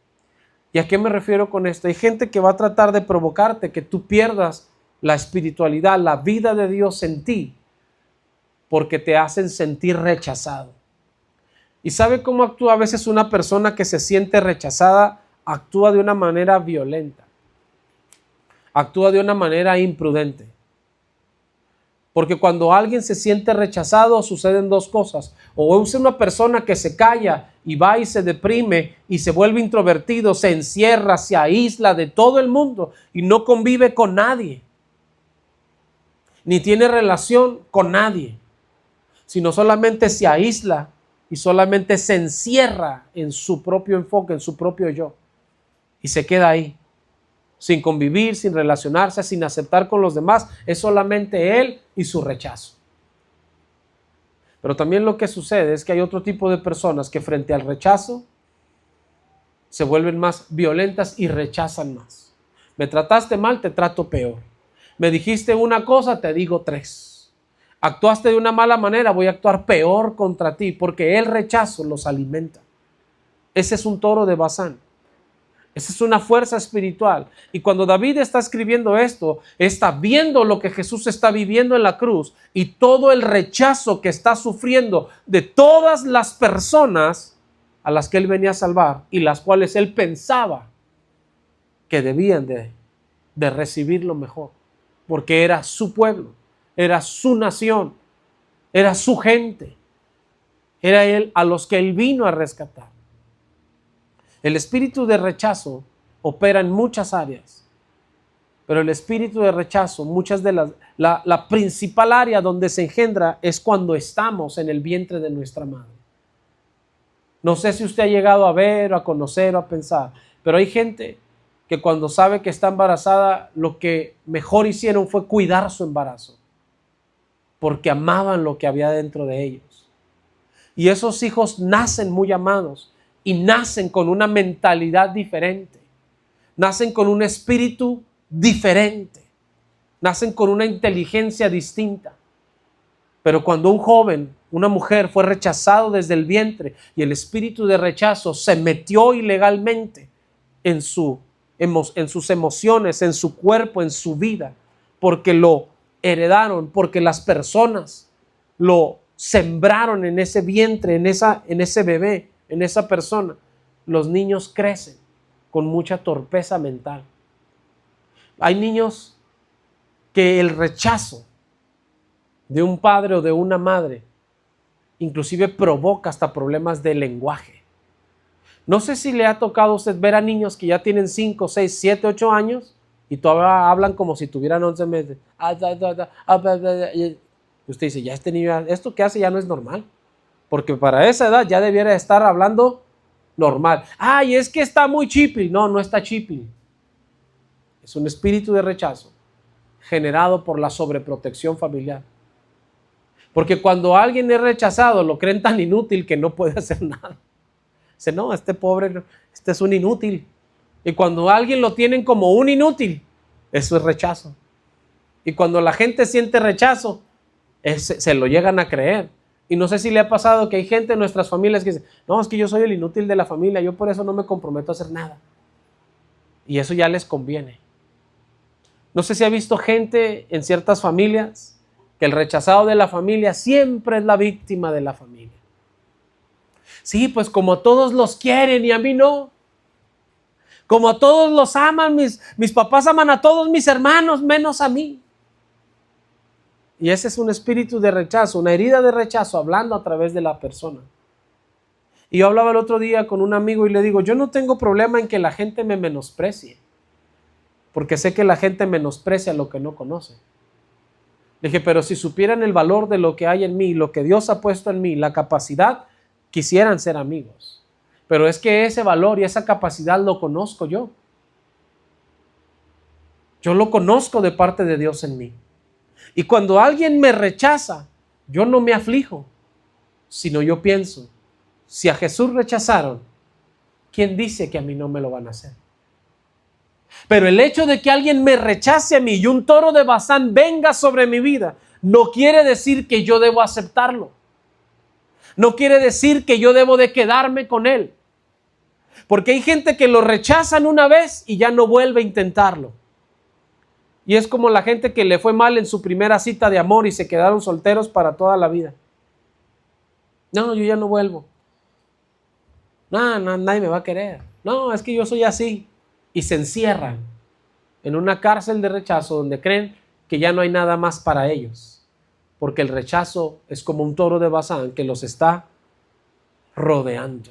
¿Y a qué me refiero con esto? Hay gente que va a tratar de provocarte que tú pierdas la espiritualidad, la vida de Dios en ti, porque te hacen sentir rechazado. ¿Y sabe cómo actúa a veces una persona que se siente rechazada? Actúa de una manera violenta. Actúa de una manera imprudente. Porque cuando alguien se siente rechazado suceden dos cosas. O es una persona que se calla y va y se deprime y se vuelve introvertido, se encierra, se aísla de todo el mundo y no convive con nadie. Ni tiene relación con nadie. Sino solamente se aísla y solamente se encierra en su propio enfoque, en su propio yo. Y se queda ahí. sin convivir, sin relacionarse, sin aceptar con los demás. Es solamente él y su rechazo. Pero también lo que sucede es que hay otro tipo de personas que frente al rechazo se vuelven más violentas y rechazan más. Me trataste mal, te trato peor. Me dijiste una cosa, te digo tres. Actuaste de una mala manera, voy a actuar peor contra ti, porque el rechazo los alimenta. Ese es un toro de Basán. Esa es una fuerza espiritual. Y cuando David está escribiendo esto, está viendo lo que Jesús está viviendo en la cruz y todo el rechazo que está sufriendo de todas las personas a las que él venía a salvar y las cuales él pensaba que debían de recibir lo mejor, porque era su pueblo, era su nación, era su gente, era él a los que él vino a rescatar. El espíritu de rechazo opera en muchas áreas, pero el espíritu de rechazo, la principal área donde se engendra es cuando estamos en el vientre de nuestra madre. No sé si usted ha llegado a ver, o a conocer, o a pensar, pero hay gente que cuando sabe que está embarazada, lo que mejor hicieron fue cuidar su embarazo, porque amaban lo que había dentro de ellos. Y esos hijos nacen muy amados y nacen con una mentalidad diferente, nacen con un espíritu diferente, nacen con una inteligencia distinta. Pero cuando un joven, una mujer fue rechazado desde el vientre y el espíritu de rechazo se metió ilegalmente en sus emociones, en su cuerpo, en su vida, porque lo heredaron, porque las personas lo sembraron en ese vientre, en ese bebé, en esa persona, los niños crecen con mucha torpeza mental. Hay niños que el rechazo de un padre o de una madre inclusive provoca hasta problemas de lenguaje. No sé si le ha tocado a usted ver a niños que ya tienen 5, 6, 7, 8 años y todavía hablan como si tuvieran 11 meses. Y usted dice, ya este niño, esto que hace ya no es normal, porque para esa edad ya debiera estar hablando normal. Ay, es que está muy chipil. No, no está chipil. Es un espíritu de rechazo generado por la sobreprotección familiar. Porque cuando alguien es rechazado, lo creen tan inútil que no puede hacer nada. Dice, no, este pobre, este es un inútil. Y cuando alguien lo tienen como un inútil, eso es rechazo. Y cuando la gente siente rechazo, se lo llegan a creer. Y no sé si le ha pasado que hay gente en nuestras familias que dice, no, es que yo soy el inútil de la familia, yo por eso no me comprometo a hacer nada. Y eso ya les conviene. No sé si ha visto gente en ciertas familias que el rechazado de la familia siempre es la víctima de la familia. Sí, pues como todos los quieren y a mí no. Como a todos los aman, mis papás aman a todos mis hermanos, menos a mí. Y ese es un espíritu de rechazo, una herida de rechazo hablando a través de la persona. Y yo hablaba el otro día con un amigo y le digo, yo no tengo problema en que la gente me menosprecie, porque sé que la gente menosprecia lo que no conoce. Le dije, pero si supieran el valor de lo que hay en mí, lo que Dios ha puesto en mí, la capacidad, quisieran ser amigos. Pero es que ese valor y esa capacidad lo conozco yo. Yo lo conozco de parte de Dios en mí. Y cuando alguien me rechaza, yo no me aflijo, sino yo pienso, si a Jesús rechazaron, ¿quién dice que a mí no me lo van a hacer? Pero el hecho de que alguien me rechace a mí y un toro de Basán venga sobre mi vida, no quiere decir que yo debo aceptarlo. No quiere decir que yo debo de quedarme con él. Porque hay gente que lo rechazan una vez y ya no vuelve a intentarlo. Y es como la gente que le fue mal en su primera cita de amor y se quedaron solteros para toda la vida. No, yo ya no vuelvo. No, nadie me va a querer. No, es que yo soy así. Y se encierran en una cárcel de rechazo donde creen que ya no hay nada más para ellos. Porque el rechazo es como un toro de Basán que los está rodeando,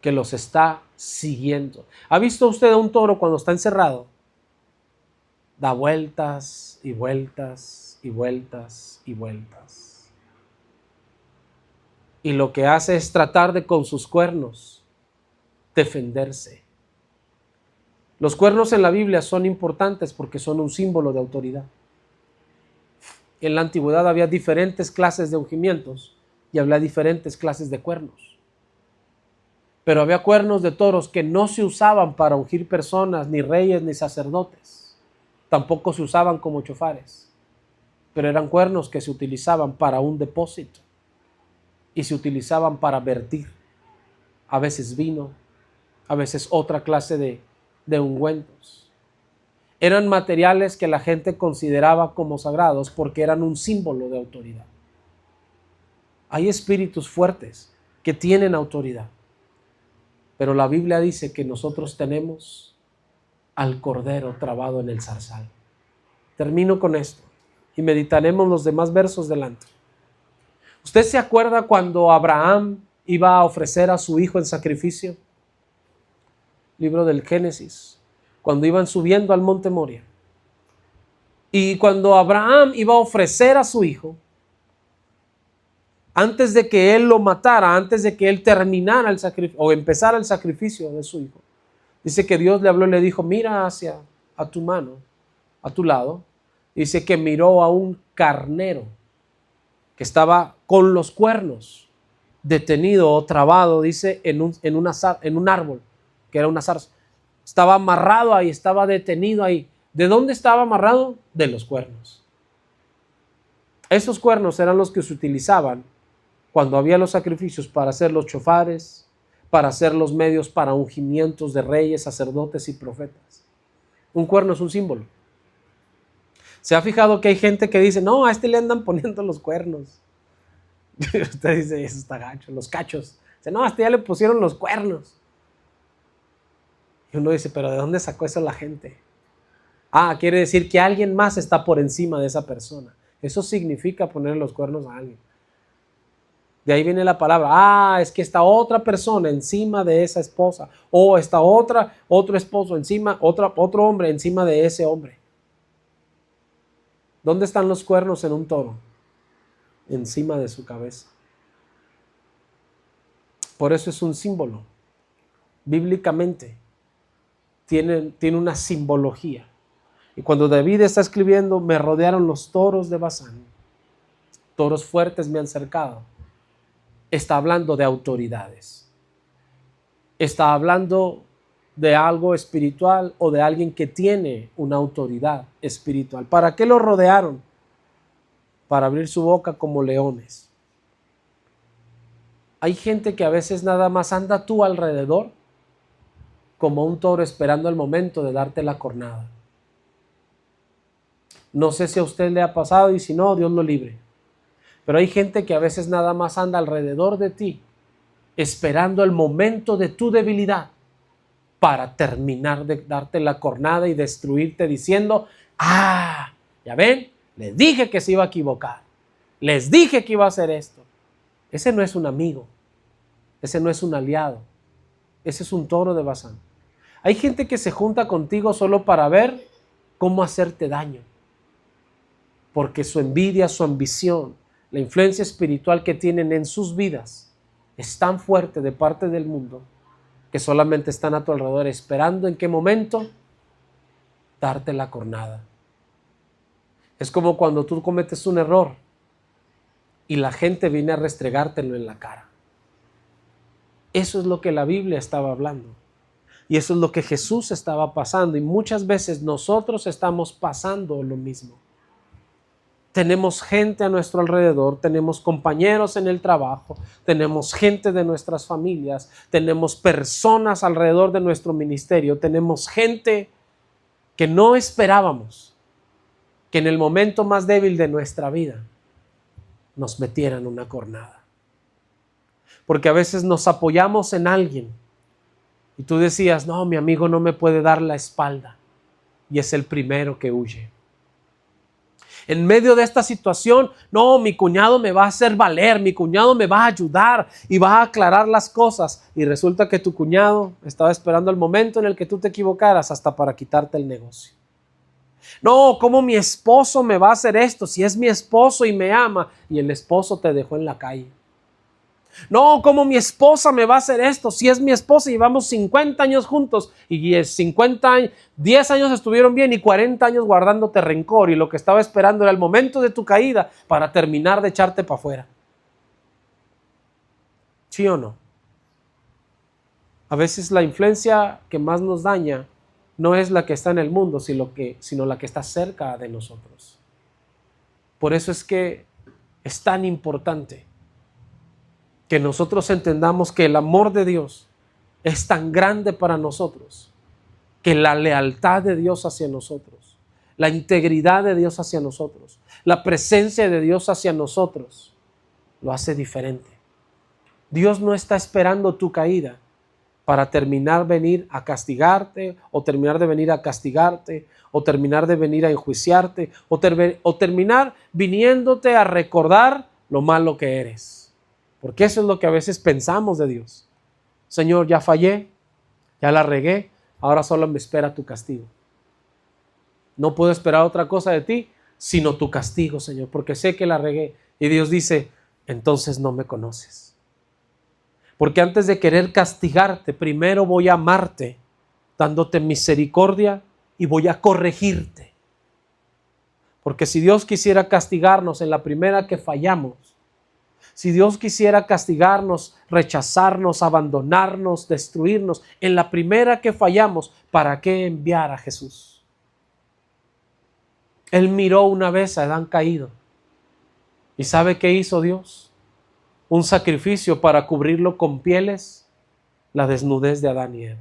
que los está siguiendo. ¿Ha visto usted a un toro cuando está encerrado? Da vueltas y vueltas y vueltas y vueltas. Y lo que hace es tratar de con sus cuernos defenderse. Los cuernos en la Biblia son importantes porque son un símbolo de autoridad. En la antigüedad había diferentes clases de ungimientos y había diferentes clases de cuernos. Pero había cuernos de toros que no se usaban para ungir personas, ni reyes, ni sacerdotes. Tampoco se usaban como chofares. Pero eran cuernos que se utilizaban para un depósito y se utilizaban para vertir. A veces vino, a veces otra clase de ungüentos. Eran materiales que la gente consideraba como sagrados porque eran un símbolo de autoridad. Hay espíritus fuertes que tienen autoridad. Pero la Biblia dice que nosotros tenemos al Cordero trabado en el zarzal. Termino con esto y meditaremos los demás versos delante. ¿Usted se acuerda cuando Abraham iba a ofrecer a su hijo en sacrificio? Libro del Génesis, cuando iban subiendo al monte Moria. Y cuando Abraham iba a ofrecer a su hijo, antes de que él lo matara, antes de que él terminara el sacrificio o empezara el sacrificio de su hijo, dice que Dios le habló y le dijo, mira hacia a tu mano, a tu lado. Dice que miró a un carnero que estaba con los cuernos, detenido o trabado, dice, en un árbol, que era una zarza. Estaba amarrado ahí, estaba detenido ahí. ¿De dónde estaba amarrado? De los cuernos. Esos cuernos eran los que se utilizaban cuando había los sacrificios para hacer los chofares, para hacer los medios para ungimientos de reyes, sacerdotes y profetas. Un cuerno es un símbolo. ¿Se ha fijado que hay gente que dice, no, a este le andan poniendo los cuernos? Usted dice, eso está gacho, los cachos. Dice, no, a este ya le pusieron los cuernos. Y uno dice, pero ¿de dónde sacó eso la gente? Ah, quiere decir que alguien más está por encima de esa persona. Eso significa poner los cuernos a alguien. De ahí viene la palabra, es que esta otra persona encima de esa esposa, o esta otro esposo encima, otro hombre encima de ese hombre. ¿Dónde están los cuernos en un toro? Encima de su cabeza. Por eso es un símbolo. Bíblicamente tiene una simbología. Y cuando David está escribiendo, me rodearon los toros de Basán, toros fuertes me han cercado, está hablando de autoridades. Está hablando de algo espiritual o de alguien que tiene una autoridad espiritual. ¿Para qué lo rodearon? Para abrir su boca como leones. Hay gente que a veces nada más anda a tu alrededor como un toro esperando el momento de darte la cornada. No sé si a usted le ha pasado y si no, Dios lo libre. Pero hay gente que a veces nada más anda alrededor de ti esperando el momento de tu debilidad para terminar de darte la cornada y destruirte diciendo, ya ven, les dije que se iba a equivocar, les dije que iba a hacer esto. Ese no es un amigo, ese no es un aliado, ese es un toro de Basán. Hay gente que se junta contigo solo para ver cómo hacerte daño, porque su envidia, su ambición, la influencia espiritual que tienen en sus vidas es tan fuerte de parte del mundo que solamente están a tu alrededor esperando en qué momento darte la cornada. Es como cuando tú cometes un error y la gente viene a restregártelo en la cara. Eso es lo que la Biblia estaba hablando. Y eso es lo que Jesús estaba pasando. Y muchas veces nosotros estamos pasando lo mismo. Tenemos gente a nuestro alrededor, tenemos compañeros en el trabajo, tenemos gente de nuestras familias, tenemos personas alrededor de nuestro ministerio, tenemos gente que no esperábamos que en el momento más débil de nuestra vida nos metieran una cornada. Porque a veces nos apoyamos en alguien y tú decías, no, mi amigo no me puede dar la espalda, y es el primero que huye. En medio de esta situación, no, mi cuñado me va a hacer valer, mi cuñado me va a ayudar y va a aclarar las cosas. Y resulta que tu cuñado estaba esperando el momento en el que tú te equivocaras hasta para quitarte el negocio. No, ¿cómo mi esposo me va a hacer esto? Si es mi esposo y me ama, y el esposo te dejó en la calle. No, ¿cómo mi esposa me va a hacer esto? Si es mi esposa y llevamos 50 años juntos y 50 años, 10 años estuvieron bien y 40 años guardándote rencor y lo que estaba esperando era el momento de tu caída para terminar de echarte para afuera. ¿Sí o no? A veces la influencia que más nos daña no es la que está en el mundo, sino la que está cerca de nosotros. Por eso es que es tan importante que nosotros entendamos que el amor de Dios es tan grande para nosotros, que la lealtad de Dios hacia nosotros, la integridad de Dios hacia nosotros, la presencia de Dios hacia nosotros, lo hace diferente. Dios no está esperando tu caída para terminar venir a castigarte, o terminar de venir a castigarte, o terminar de venir a enjuiciarte, o terminar viniéndote a recordar lo malo que eres. Porque eso es lo que a veces pensamos de Dios. Señor, ya fallé, ya la regué, ahora solo me espera tu castigo. No puedo esperar otra cosa de ti, sino tu castigo, Señor, porque sé que la regué. Y Dios dice, entonces no me conoces. Porque antes de querer castigarte, primero voy a amarte, dándote misericordia y voy a corregirte. Porque si Dios quisiera castigarnos en la primera que fallamos, si Dios quisiera castigarnos, rechazarnos, abandonarnos, destruirnos, en la primera que fallamos, ¿para qué enviar a Jesús? Él miró una vez a Adán caído. ¿Y sabe qué hizo Dios? Un sacrificio para cubrirlo con pieles, la desnudez de Adán y Eva.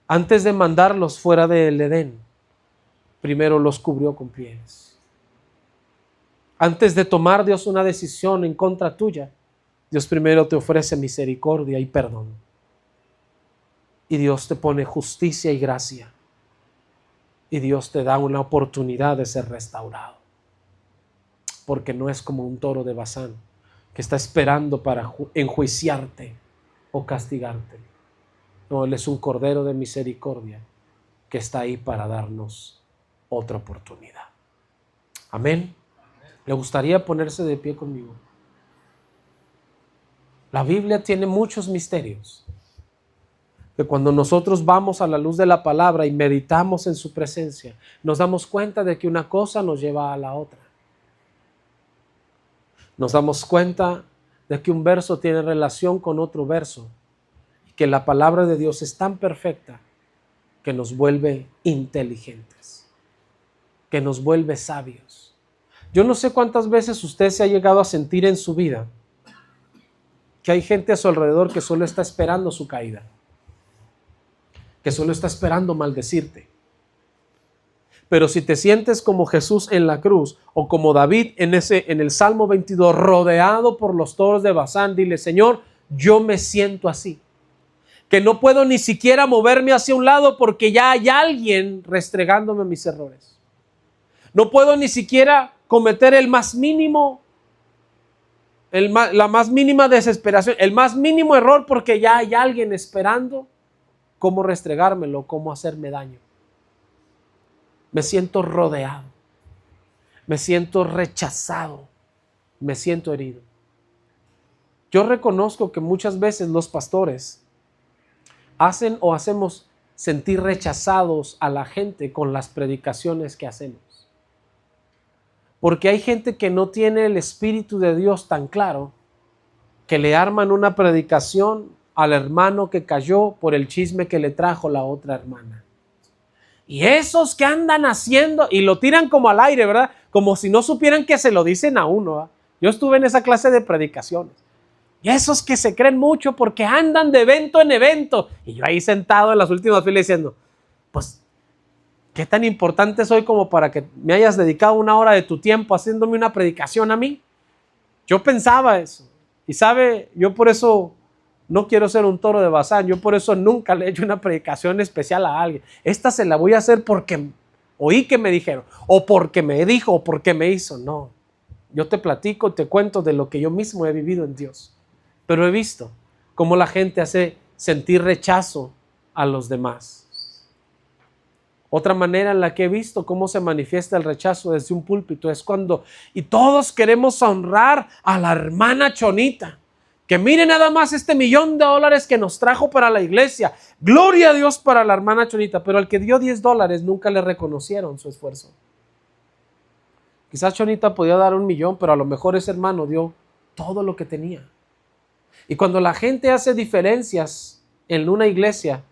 Antes de mandarlos fuera del Edén, primero los cubrió con pieles. Antes de tomar Dios una decisión en contra tuya, Dios primero te ofrece misericordia y perdón. Y Dios te pone justicia y gracia. Y Dios te da una oportunidad de ser restaurado. Porque no es como un toro de Basán que está esperando para enjuiciarte o castigarte. No, Él es un cordero de misericordia que está ahí para darnos otra oportunidad. Amén. ¿Le gustaría ponerse de pie conmigo? La Biblia tiene muchos misterios que cuando nosotros vamos a la luz de la palabra y meditamos en su presencia, nos damos cuenta de que una cosa nos lleva a la otra. Nos damos cuenta de que un verso tiene relación con otro verso y que la palabra de Dios es tan perfecta que nos vuelve inteligentes, que nos vuelve sabios. Yo no sé cuántas veces usted se ha llegado a sentir en su vida que hay gente a su alrededor que solo está esperando su caída, que solo está esperando maldecirte. Pero si te sientes como Jesús en la cruz o como David en el Salmo 22, rodeado por los toros de Basán, dile, Señor, yo me siento así, que no puedo ni siquiera moverme hacia un lado porque ya hay alguien restregándome mis errores. No puedo ni siquiera cometer el más mínimo, la más mínima desesperación, el más mínimo error porque ya hay alguien esperando cómo restregármelo, cómo hacerme daño. Me siento rodeado, me siento rechazado, me siento herido. Yo reconozco que muchas veces los pastores hacen o hacemos sentir rechazados a la gente con las predicaciones que hacemos. Porque hay gente que no tiene el Espíritu de Dios tan claro que le arman una predicación al hermano que cayó por el chisme que le trajo la otra hermana. Y esos que andan haciendo, y lo tiran como al aire, ¿verdad? Como si no supieran que se lo dicen a uno, ¿verdad? Yo estuve en esa clase de predicaciones. Y esos que se creen mucho porque andan de evento en evento. Y yo ahí sentado en las últimas filas diciendo, pues, ¿qué tan importante soy como para que me hayas dedicado una hora de tu tiempo haciéndome una predicación a mí? Yo pensaba eso. Y sabe, yo por eso no quiero ser un toro de Basán. Yo por eso nunca le he hecho una predicación especial a alguien. Esta se la voy a hacer porque oí que me dijeron, o porque me dijo, o porque me hizo. No, yo te platico, te cuento de lo que yo mismo he vivido en Dios. Pero he visto cómo la gente hace sentir rechazo a los demás. Otra manera en la que he visto cómo se manifiesta el rechazo desde un púlpito es cuando, y todos queremos honrar a la hermana Chonita, que mire nada más este $1,000,000 que nos trajo para la iglesia. Gloria a Dios para la hermana Chonita, pero al que dio $10 nunca le reconocieron su esfuerzo. Quizás Chonita podía dar 1,000,000, pero a lo mejor ese hermano dio todo lo que tenía. Y cuando la gente hace diferencias en una iglesia,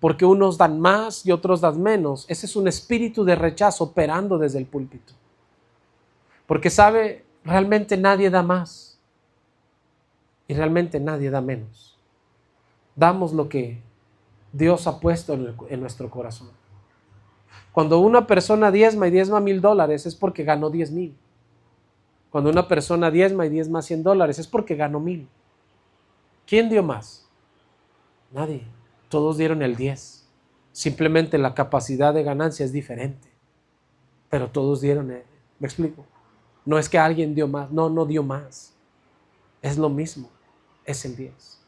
porque unos dan más y otros dan menos, ese es un espíritu de rechazo operando desde el púlpito. Porque sabe, realmente nadie da más y realmente nadie da menos. Damos lo que Dios ha puesto en nuestro corazón. Cuando una persona diezma y diezma $1,000 es porque ganó 10,000. Cuando una persona diezma y diezma $100 es porque ganó 1,000. ¿Quién dio más? Nadie. Todos dieron el 10. Simplemente la capacidad de ganancia es diferente. Pero todos dieron el... ¿Me explico? No es que alguien dio más. No dio más. Es lo mismo. Es el 10.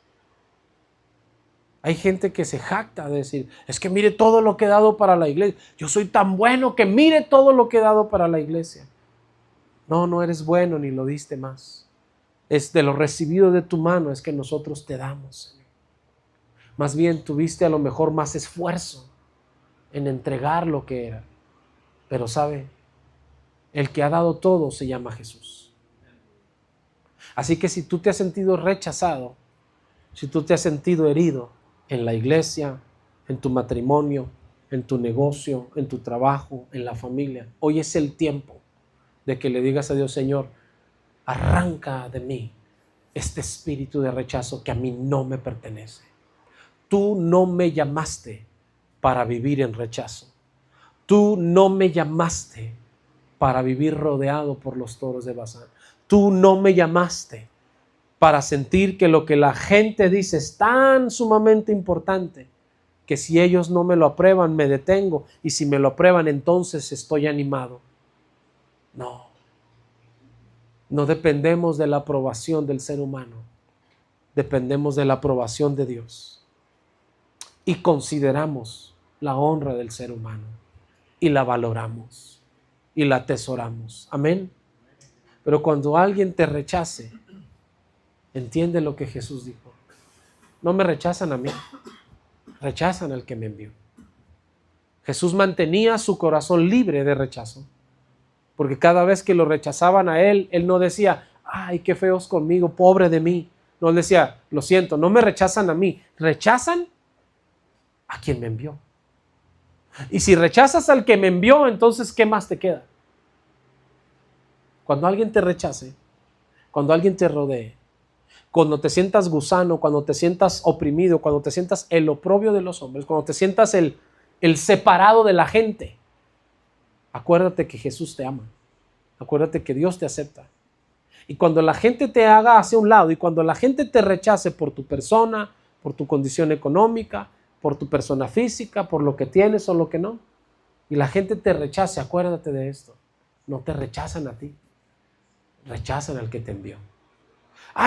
Hay gente que se jacta de decir, es que mire todo lo que he dado para la iglesia. Yo soy tan bueno que mire todo lo que he dado para la iglesia. No eres bueno ni lo diste más. Es de lo recibido de tu mano es que nosotros te damos, Señor. Más bien tuviste a lo mejor más esfuerzo en entregar lo que era. Pero sabe, el que ha dado todo se llama Jesús. Así que si tú te has sentido rechazado, si tú te has sentido herido en la iglesia, en tu matrimonio, en tu negocio, en tu trabajo, en la familia, hoy es el tiempo de que le digas a Dios, Señor, arranca de mí este espíritu de rechazo que a mí no me pertenece. Tú no me llamaste para vivir en rechazo. Tú no me llamaste para vivir rodeado por los toros de Basán. Tú no me llamaste para sentir que lo que la gente dice es tan sumamente importante que si ellos no me lo aprueban me detengo y si me lo aprueban entonces estoy animado. No dependemos de la aprobación del ser humano, dependemos de la aprobación de Dios. Y consideramos la honra del ser humano y la valoramos y la atesoramos. Amén. Pero cuando alguien te rechace, entiende lo que Jesús dijo. No me rechazan a mí, rechazan al que me envió. Jesús mantenía su corazón libre de rechazo, porque cada vez que lo rechazaban a él, él no decía, ay, qué feos conmigo, pobre de mí. No, él decía, lo siento, no me rechazan a mí, rechazan a quien me envió. Y si rechazas al que me envió, entonces ¿qué más te queda? Cuando alguien te rechace, cuando alguien te rodee, cuando te sientas gusano, cuando te sientas oprimido, cuando te sientas el oprobio de los hombres, cuando te sientas el separado de la gente, acuérdate que Jesús te ama. Acuérdate que Dios te acepta. Y cuando la gente te haga hacia un lado y cuando la gente te rechace por tu persona, por tu condición económica, por tu persona física, por lo que tienes o lo que no, y la gente te rechace, acuérdate de esto. No te rechazan a ti, rechazan al que te envió.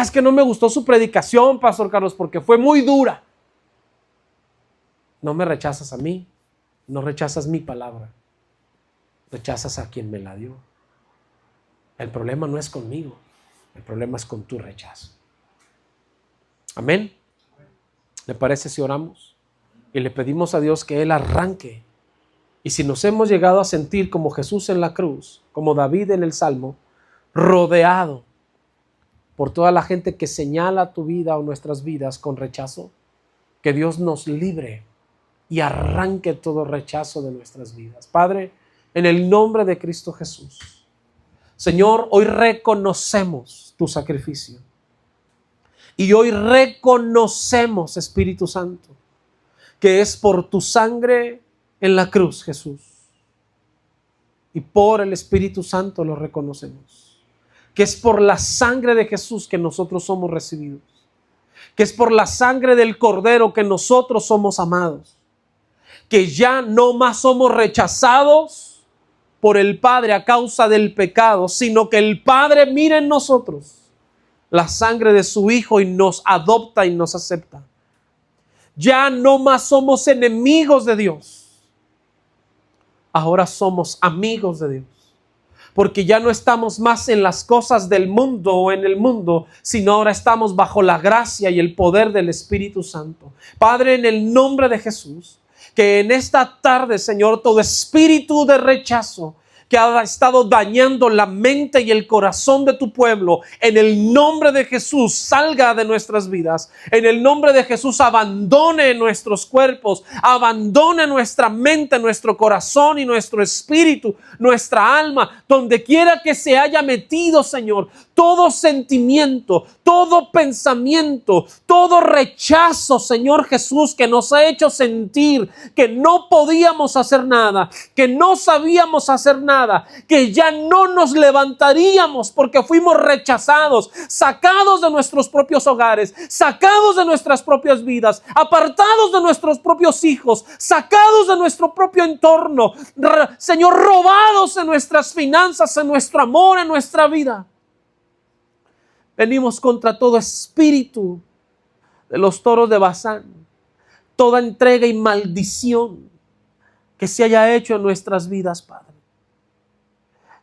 Es que no me gustó su predicación, Pastor Carlos, porque fue muy dura. No me rechazas a mí, no rechazas mi palabra, rechazas a quien me la dio. El problema no es conmigo, el problema es con tu rechazo. Amén. ¿Le parece si oramos? Y le pedimos a Dios que Él arranque. Y si nos hemos llegado a sentir como Jesús en la cruz, como David en el Salmo, rodeado por toda la gente que señala tu vida o nuestras vidas con rechazo, que Dios nos libre y arranque todo rechazo de nuestras vidas. Padre, en el nombre de Cristo Jesús, Señor, hoy reconocemos tu sacrificio. Y hoy reconocemos, Espíritu Santo, que es por tu sangre en la cruz, Jesús. Y por el Espíritu Santo lo reconocemos. Que es por la sangre de Jesús que nosotros somos recibidos. Que es por la sangre del Cordero que nosotros somos amados. Que ya no más somos rechazados por el Padre a causa del pecado, sino que el Padre mira en nosotros la sangre de su Hijo y nos adopta y nos acepta. Ya no más somos enemigos de Dios, ahora somos amigos de Dios. Porque ya no estamos más en las cosas del mundo o en el mundo, sino ahora estamos bajo la gracia y el poder del Espíritu Santo. Padre, en el nombre de Jesús, que en esta tarde, Señor, todo espíritu de rechazo que ha estado dañando la mente y el corazón de tu pueblo, en el nombre de Jesús salga de nuestras vidas. En el nombre de Jesús abandone nuestros cuerpos, abandone nuestra mente, nuestro corazón y nuestro espíritu, nuestra alma, donde quiera que se haya metido, Señor, todo sentimiento, todo pensamiento, todo rechazo, Señor Jesús, que nos ha hecho sentir que no podíamos hacer nada, que no sabíamos hacer nada, que ya no nos levantaríamos porque fuimos rechazados, sacados de nuestros propios hogares, sacados de nuestras propias vidas, apartados de nuestros propios hijos, sacados de nuestro propio entorno, Señor, robados en nuestras finanzas, en nuestro amor, en nuestra vida. Venimos contra todo espíritu de los toros de Basán, toda entrega y maldición que se haya hecho en nuestras vidas, Padre,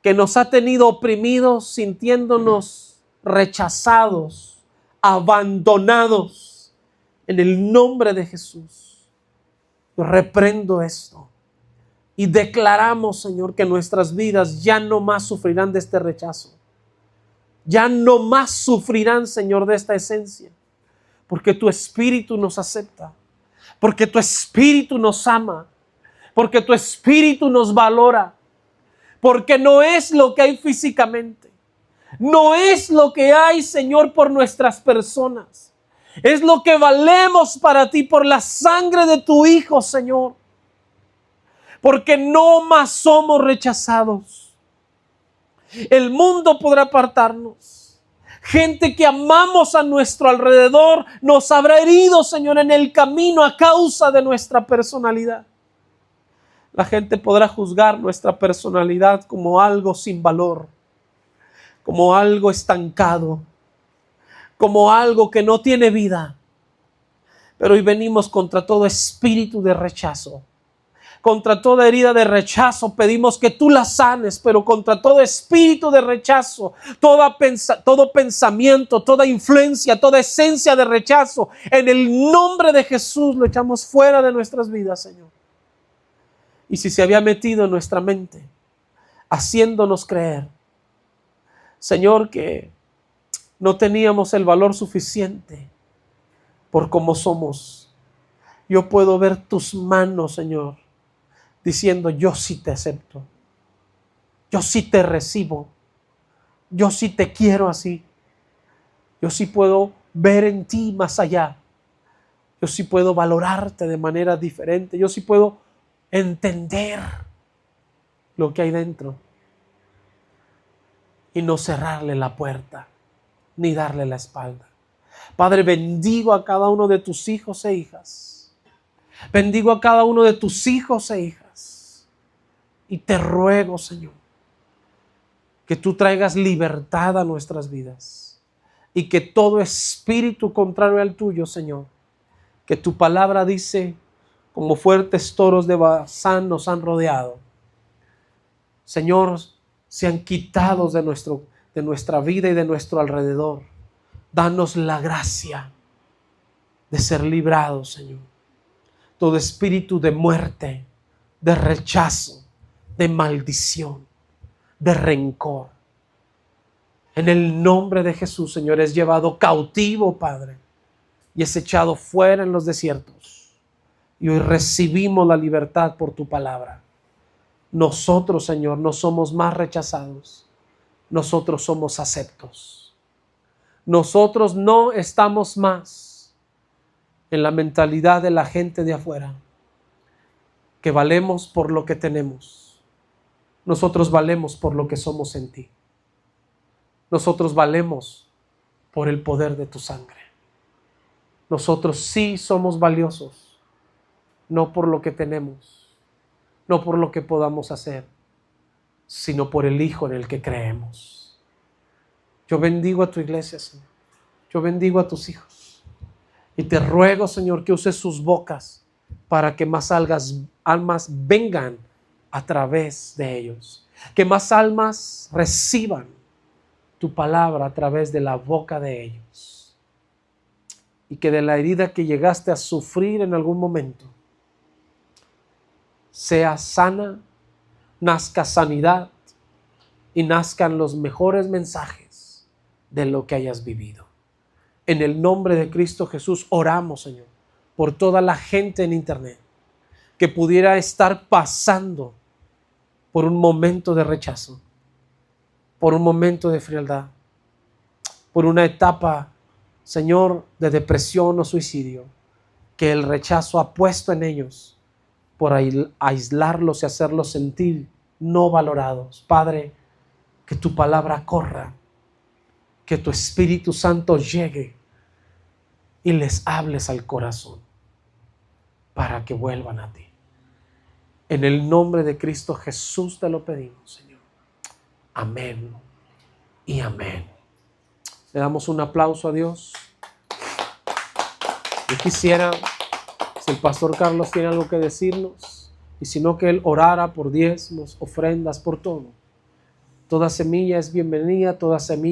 que nos ha tenido oprimidos, sintiéndonos rechazados, abandonados. En el nombre de Jesús, yo reprendo esto y declaramos, Señor, que nuestras vidas ya no más sufrirán de este rechazo. Ya no más sufrirán, Señor, de esta esencia, porque tu Espíritu nos acepta, porque tu Espíritu nos ama, porque tu Espíritu nos valora, porque no es lo que hay físicamente, no es lo que hay, Señor, por nuestras personas, es lo que valemos para ti por la sangre de tu Hijo, Señor, porque no más somos rechazados. El mundo podrá apartarnos. Gente que amamos a nuestro alrededor nos habrá herido, Señor, en el camino a causa de nuestra personalidad. La gente podrá juzgar nuestra personalidad como algo sin valor, como algo estancado, como algo que no tiene vida. Pero hoy venimos contra todo espíritu de rechazo. Contra toda herida de rechazo pedimos que tú la sanes, pero contra todo espíritu de rechazo, todo pensamiento, toda influencia, toda esencia de rechazo, en el nombre de Jesús lo echamos fuera de nuestras vidas, Señor. Y si se había metido en nuestra mente, haciéndonos creer, Señor, que no teníamos el valor suficiente por cómo somos, yo puedo ver tus manos, Señor, diciendo: yo sí te acepto, yo sí te recibo, yo sí te quiero así, yo sí puedo ver en ti más allá, yo sí puedo valorarte de manera diferente, yo sí puedo entender lo que hay dentro y no cerrarle la puerta ni darle la espalda. Padre, bendigo a cada uno de tus hijos e hijas, bendigo a cada uno de tus hijos e hijas. Y te ruego, Señor, que tú traigas libertad a nuestras vidas y que todo espíritu contrario al tuyo, Señor, que tu palabra dice, como fuertes toros de Basán nos han rodeado, Señor, sean quitados de nuestra vida y de nuestro alrededor. Danos la gracia de ser librados, Señor. Todo espíritu de muerte, de rechazo, de maldición, de rencor, en el nombre de Jesús, Señor, es llevado cautivo, Padre, y es echado fuera en los desiertos. Y hoy recibimos la libertad por tu palabra. Nosotros, Señor, no somos más rechazados, nosotros somos aceptos. Nosotros no estamos más en la mentalidad de la gente de afuera, que valemos por lo que tenemos. Nosotros valemos por lo que somos en ti. Nosotros valemos por el poder de tu sangre. Nosotros sí somos valiosos, no por lo que tenemos, no por lo que podamos hacer, sino por el Hijo en el que creemos. Yo bendigo a tu iglesia, Señor. Yo bendigo a tus hijos. Y te ruego, Señor, que uses sus bocas para que más almas vengan a través de ellos. Que más almas reciban tu palabra a través de la boca de ellos. Y que de la herida que llegaste a sufrir en algún momento, sea sana, nazca sanidad y nazcan los mejores mensajes de lo que hayas vivido. En el nombre de Cristo Jesús oramos, Señor, por toda la gente en internet que pudiera estar pasando por un momento de rechazo, por un momento de frialdad, por una etapa, Señor, de depresión o suicidio, que el rechazo ha puesto en ellos por aislarlos y hacerlos sentir no valorados. Padre, que tu palabra corra, que tu Espíritu Santo llegue y les hables al corazón para que vuelvan a ti. En el nombre de Cristo Jesús te lo pedimos, Señor. Amén y amén. Le damos un aplauso a Dios. Yo quisiera, si el pastor Carlos tiene algo que decirnos, y si no, que él orara por diezmos, ofrendas, por todo. Toda semilla es bienvenida, toda semilla